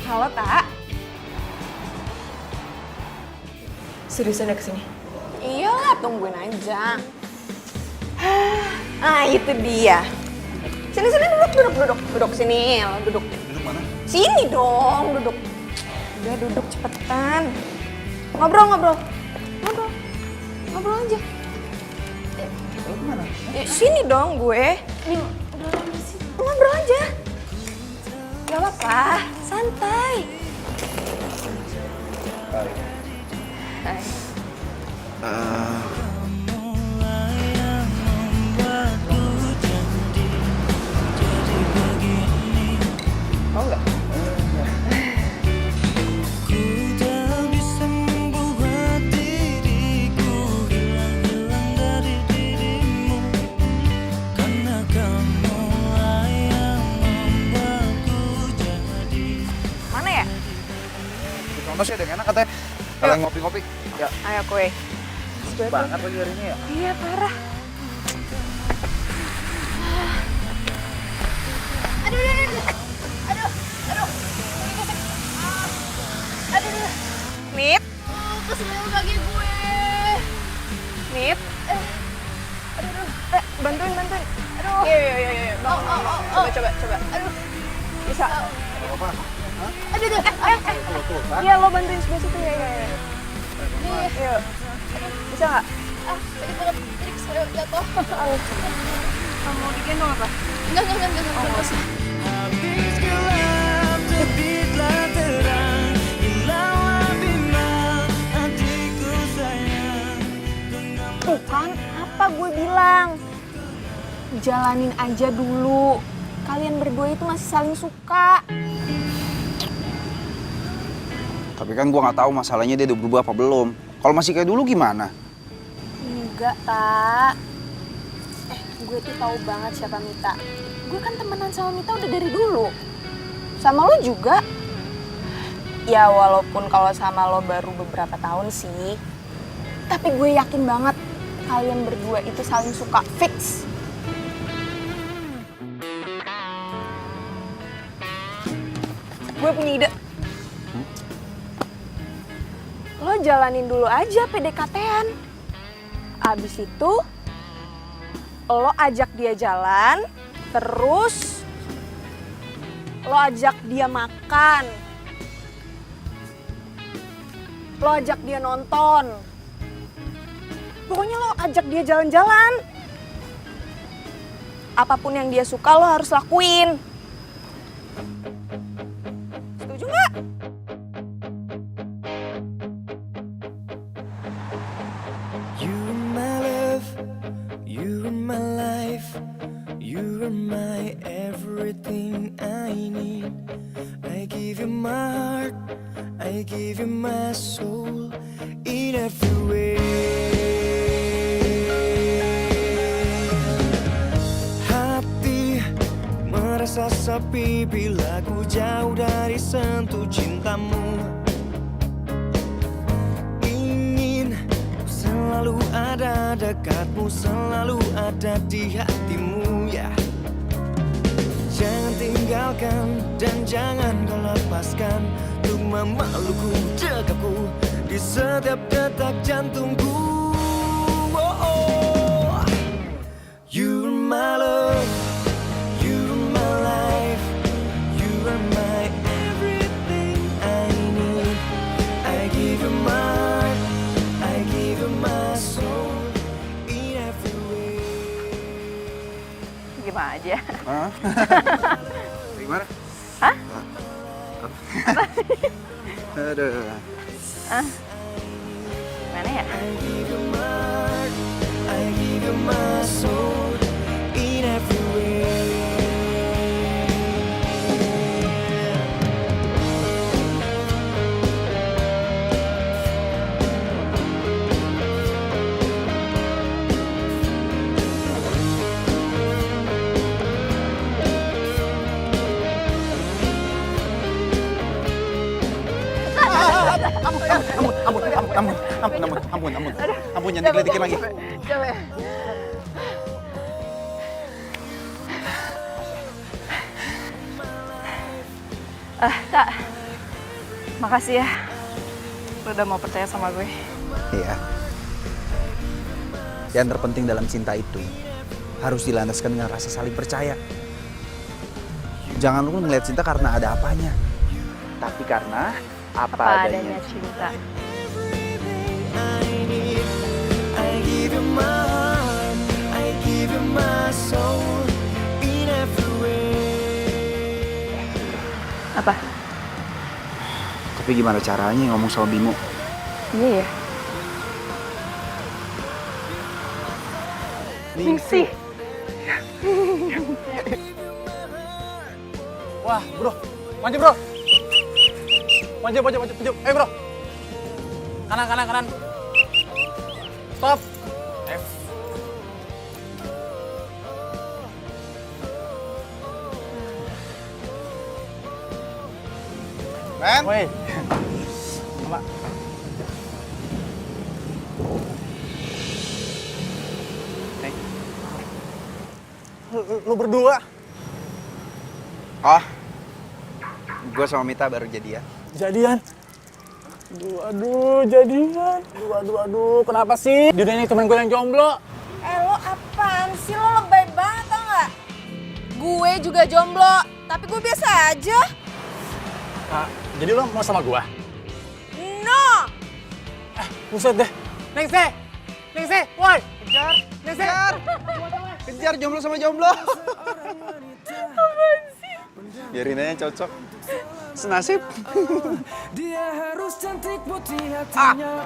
Halo, Kak. Seriusan udah kesini? Iyalah, tungguin aja. Ah, itu dia. Sini duduk sini, lo duduk. Duduk mana? Sini dong, duduk. Udah duduk cepetan. Ngobrol aja. Lo kemana? Sini dong gue. Ngobrol aja. Gak apa-apa, santai. Hai. Mau nggak? Mana ya? Di contoh sih ada yang enak katanya. Kalian ngopi-ngopi. Ya. Ayo kue. Banget lagi hari ini ya. Iya, parah. Aduh. Nip. Keselio kaki gue. Nip. Bantuin. Aduh. Iya. Coba. Aduh. Bisa. Apa? Aduh. Iya, lo bantuin sebelah situ ya. Iya. Bisa nggak? Tadi banget. Tadi keselio jatuh. Mau digendong apa? Enggak. Enggak usah. Habis gelap terbitlah terang, hilanglah bimbang hatiku sayang. Tuh kan, apa gue bilang? Jalanin aja dulu. Kalian berdua itu masih saling suka. Tapi kan gua nggak tahu masalahnya dia udah berubah apa belum. Kalau masih kayak dulu gimana? Enggak, Tak. Gue tuh tahu banget siapa Mita. Gue kan temenan sama Mita udah dari dulu. Sama lo juga. Ya walaupun kalau sama lo baru beberapa tahun sih. Tapi gue yakin banget kalian berdua itu saling suka, fix. Gue punya ide. Lo jalanin dulu aja PDKT-an. Abis itu, lo ajak dia jalan, terus lo ajak dia makan. Lo ajak dia nonton. Pokoknya lo ajak dia jalan-jalan. Apapun yang dia suka lo harus lakuin. Setuju nggak? You are my love, you are my life, you are my everything I need. I give you my heart, I give you my soul in every way. Hati merasa sepi bila ku jauh dari sentuh cintamu. Selalu ada dekatmu, selalu ada di hatimu ya. tinggalkan dan jangan kau lepaskan untuk memelukku, dekapku di setiap detak jantungku. Oh, oh. You are my love, you are my life, you are my everything I need. I give you my heart, I give you my soul in every way. Gimana aja? Hah? Gimana? Hah? Aduh. Gimana ya? I give you my heart, I give you my soul in every way. Ampun, jangan digeledekin lagi. Kak, makasih ya. Lu udah mau percaya sama gue. Iya. Yang terpenting dalam cinta itu harus dilandaskan dengan rasa saling percaya. Jangan lu ngeliat cinta karena ada apanya, tapi karena apa adanya. Cinta. I give you my heart, I give you my soul in every way. Apa? Tapi gimana caranya ngomong sama Bimo? Iya ya. Ningsih. Wah, bro. Maju, bro. Maju. Ayo, bro. Kanan. Stop. Men? Woi. Mama. Lu berdua. Oh, gue sama Mita baru jadian. Jadian? Aduh, jadian. Aduh, kenapa sih? Di dunia ini temen gue yang jomblo. Lo apaan sih? Lo lebay banget tau nggak? Gue juga jomblo, tapi gue biasa aja. Nah, jadi lo mau sama gue? No! Buset deh. Ningsih, woi. Kejar jomblo sama jomblo. Biarin aja cocok. Senasib. Dia harus cantik putih hatinya,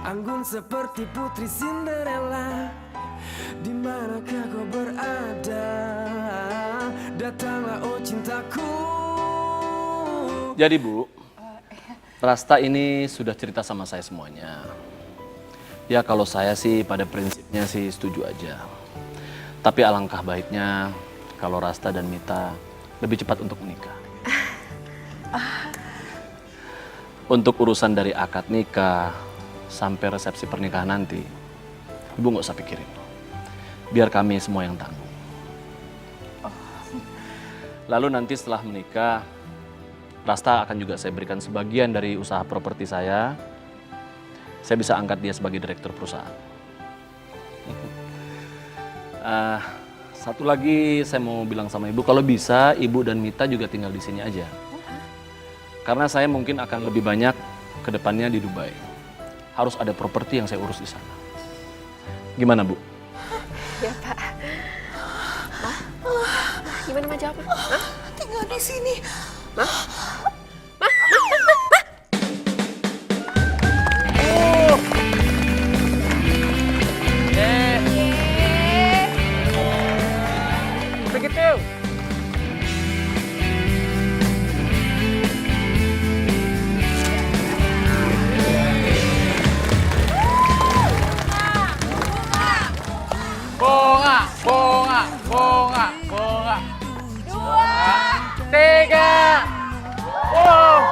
anggun seperti putri Cinderella. Di manakah kau berada? Datanglah oh cintaku. Jadi Bu, Rasta ini sudah cerita sama saya semuanya. Ya kalau saya sih pada prinsipnya sih setuju aja. Tapi alangkah baiknya kalau Rasta dan Mita lebih cepat untuk menikah. Untuk urusan dari akad nikah sampai resepsi pernikahan nanti, Ibu nggak usah pikirin. Biar kami semua yang tanggung. Lalu nanti setelah menikah, Rasta akan juga saya berikan sebagian dari usaha properti saya. Saya bisa angkat dia sebagai direktur perusahaan. Satu lagi saya mau bilang sama Ibu, kalau bisa Ibu dan Mita juga tinggal di sini aja. Karena saya mungkin akan lebih banyak ke depannya di Dubai. Harus ada properti yang saya urus di sana. Gimana Bu? Ya Pak. Gimana Ma jawabnya? Tinggal di sini. Begitu. Bunga. 2, 3. Wow.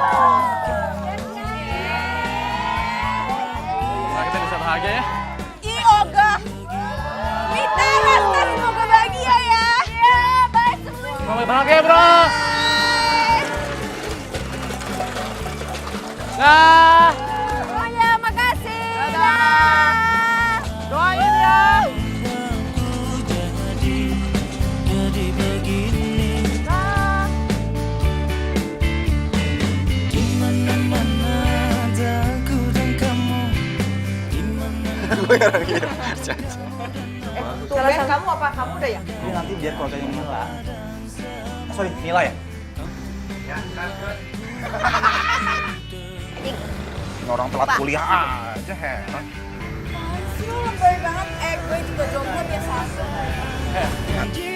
Nah, kita bisa bahagia ya. Ih, Oga. Mita, Rasta, semoga bahagia ya. Iya, baik semua. Semangat ya, bro. Nah. Oh ya, makasih. Doain ya. Jadi begini di mana-mana ada aku dan kamu di mana. Tumben kamu apa kamu udah ya? Ini nanti biar keluarganya Mila. Sorry, Mila ya? Ini orang telat kuliah aja, heran. Lu lebay banget, gue juga jomblo biasa aja.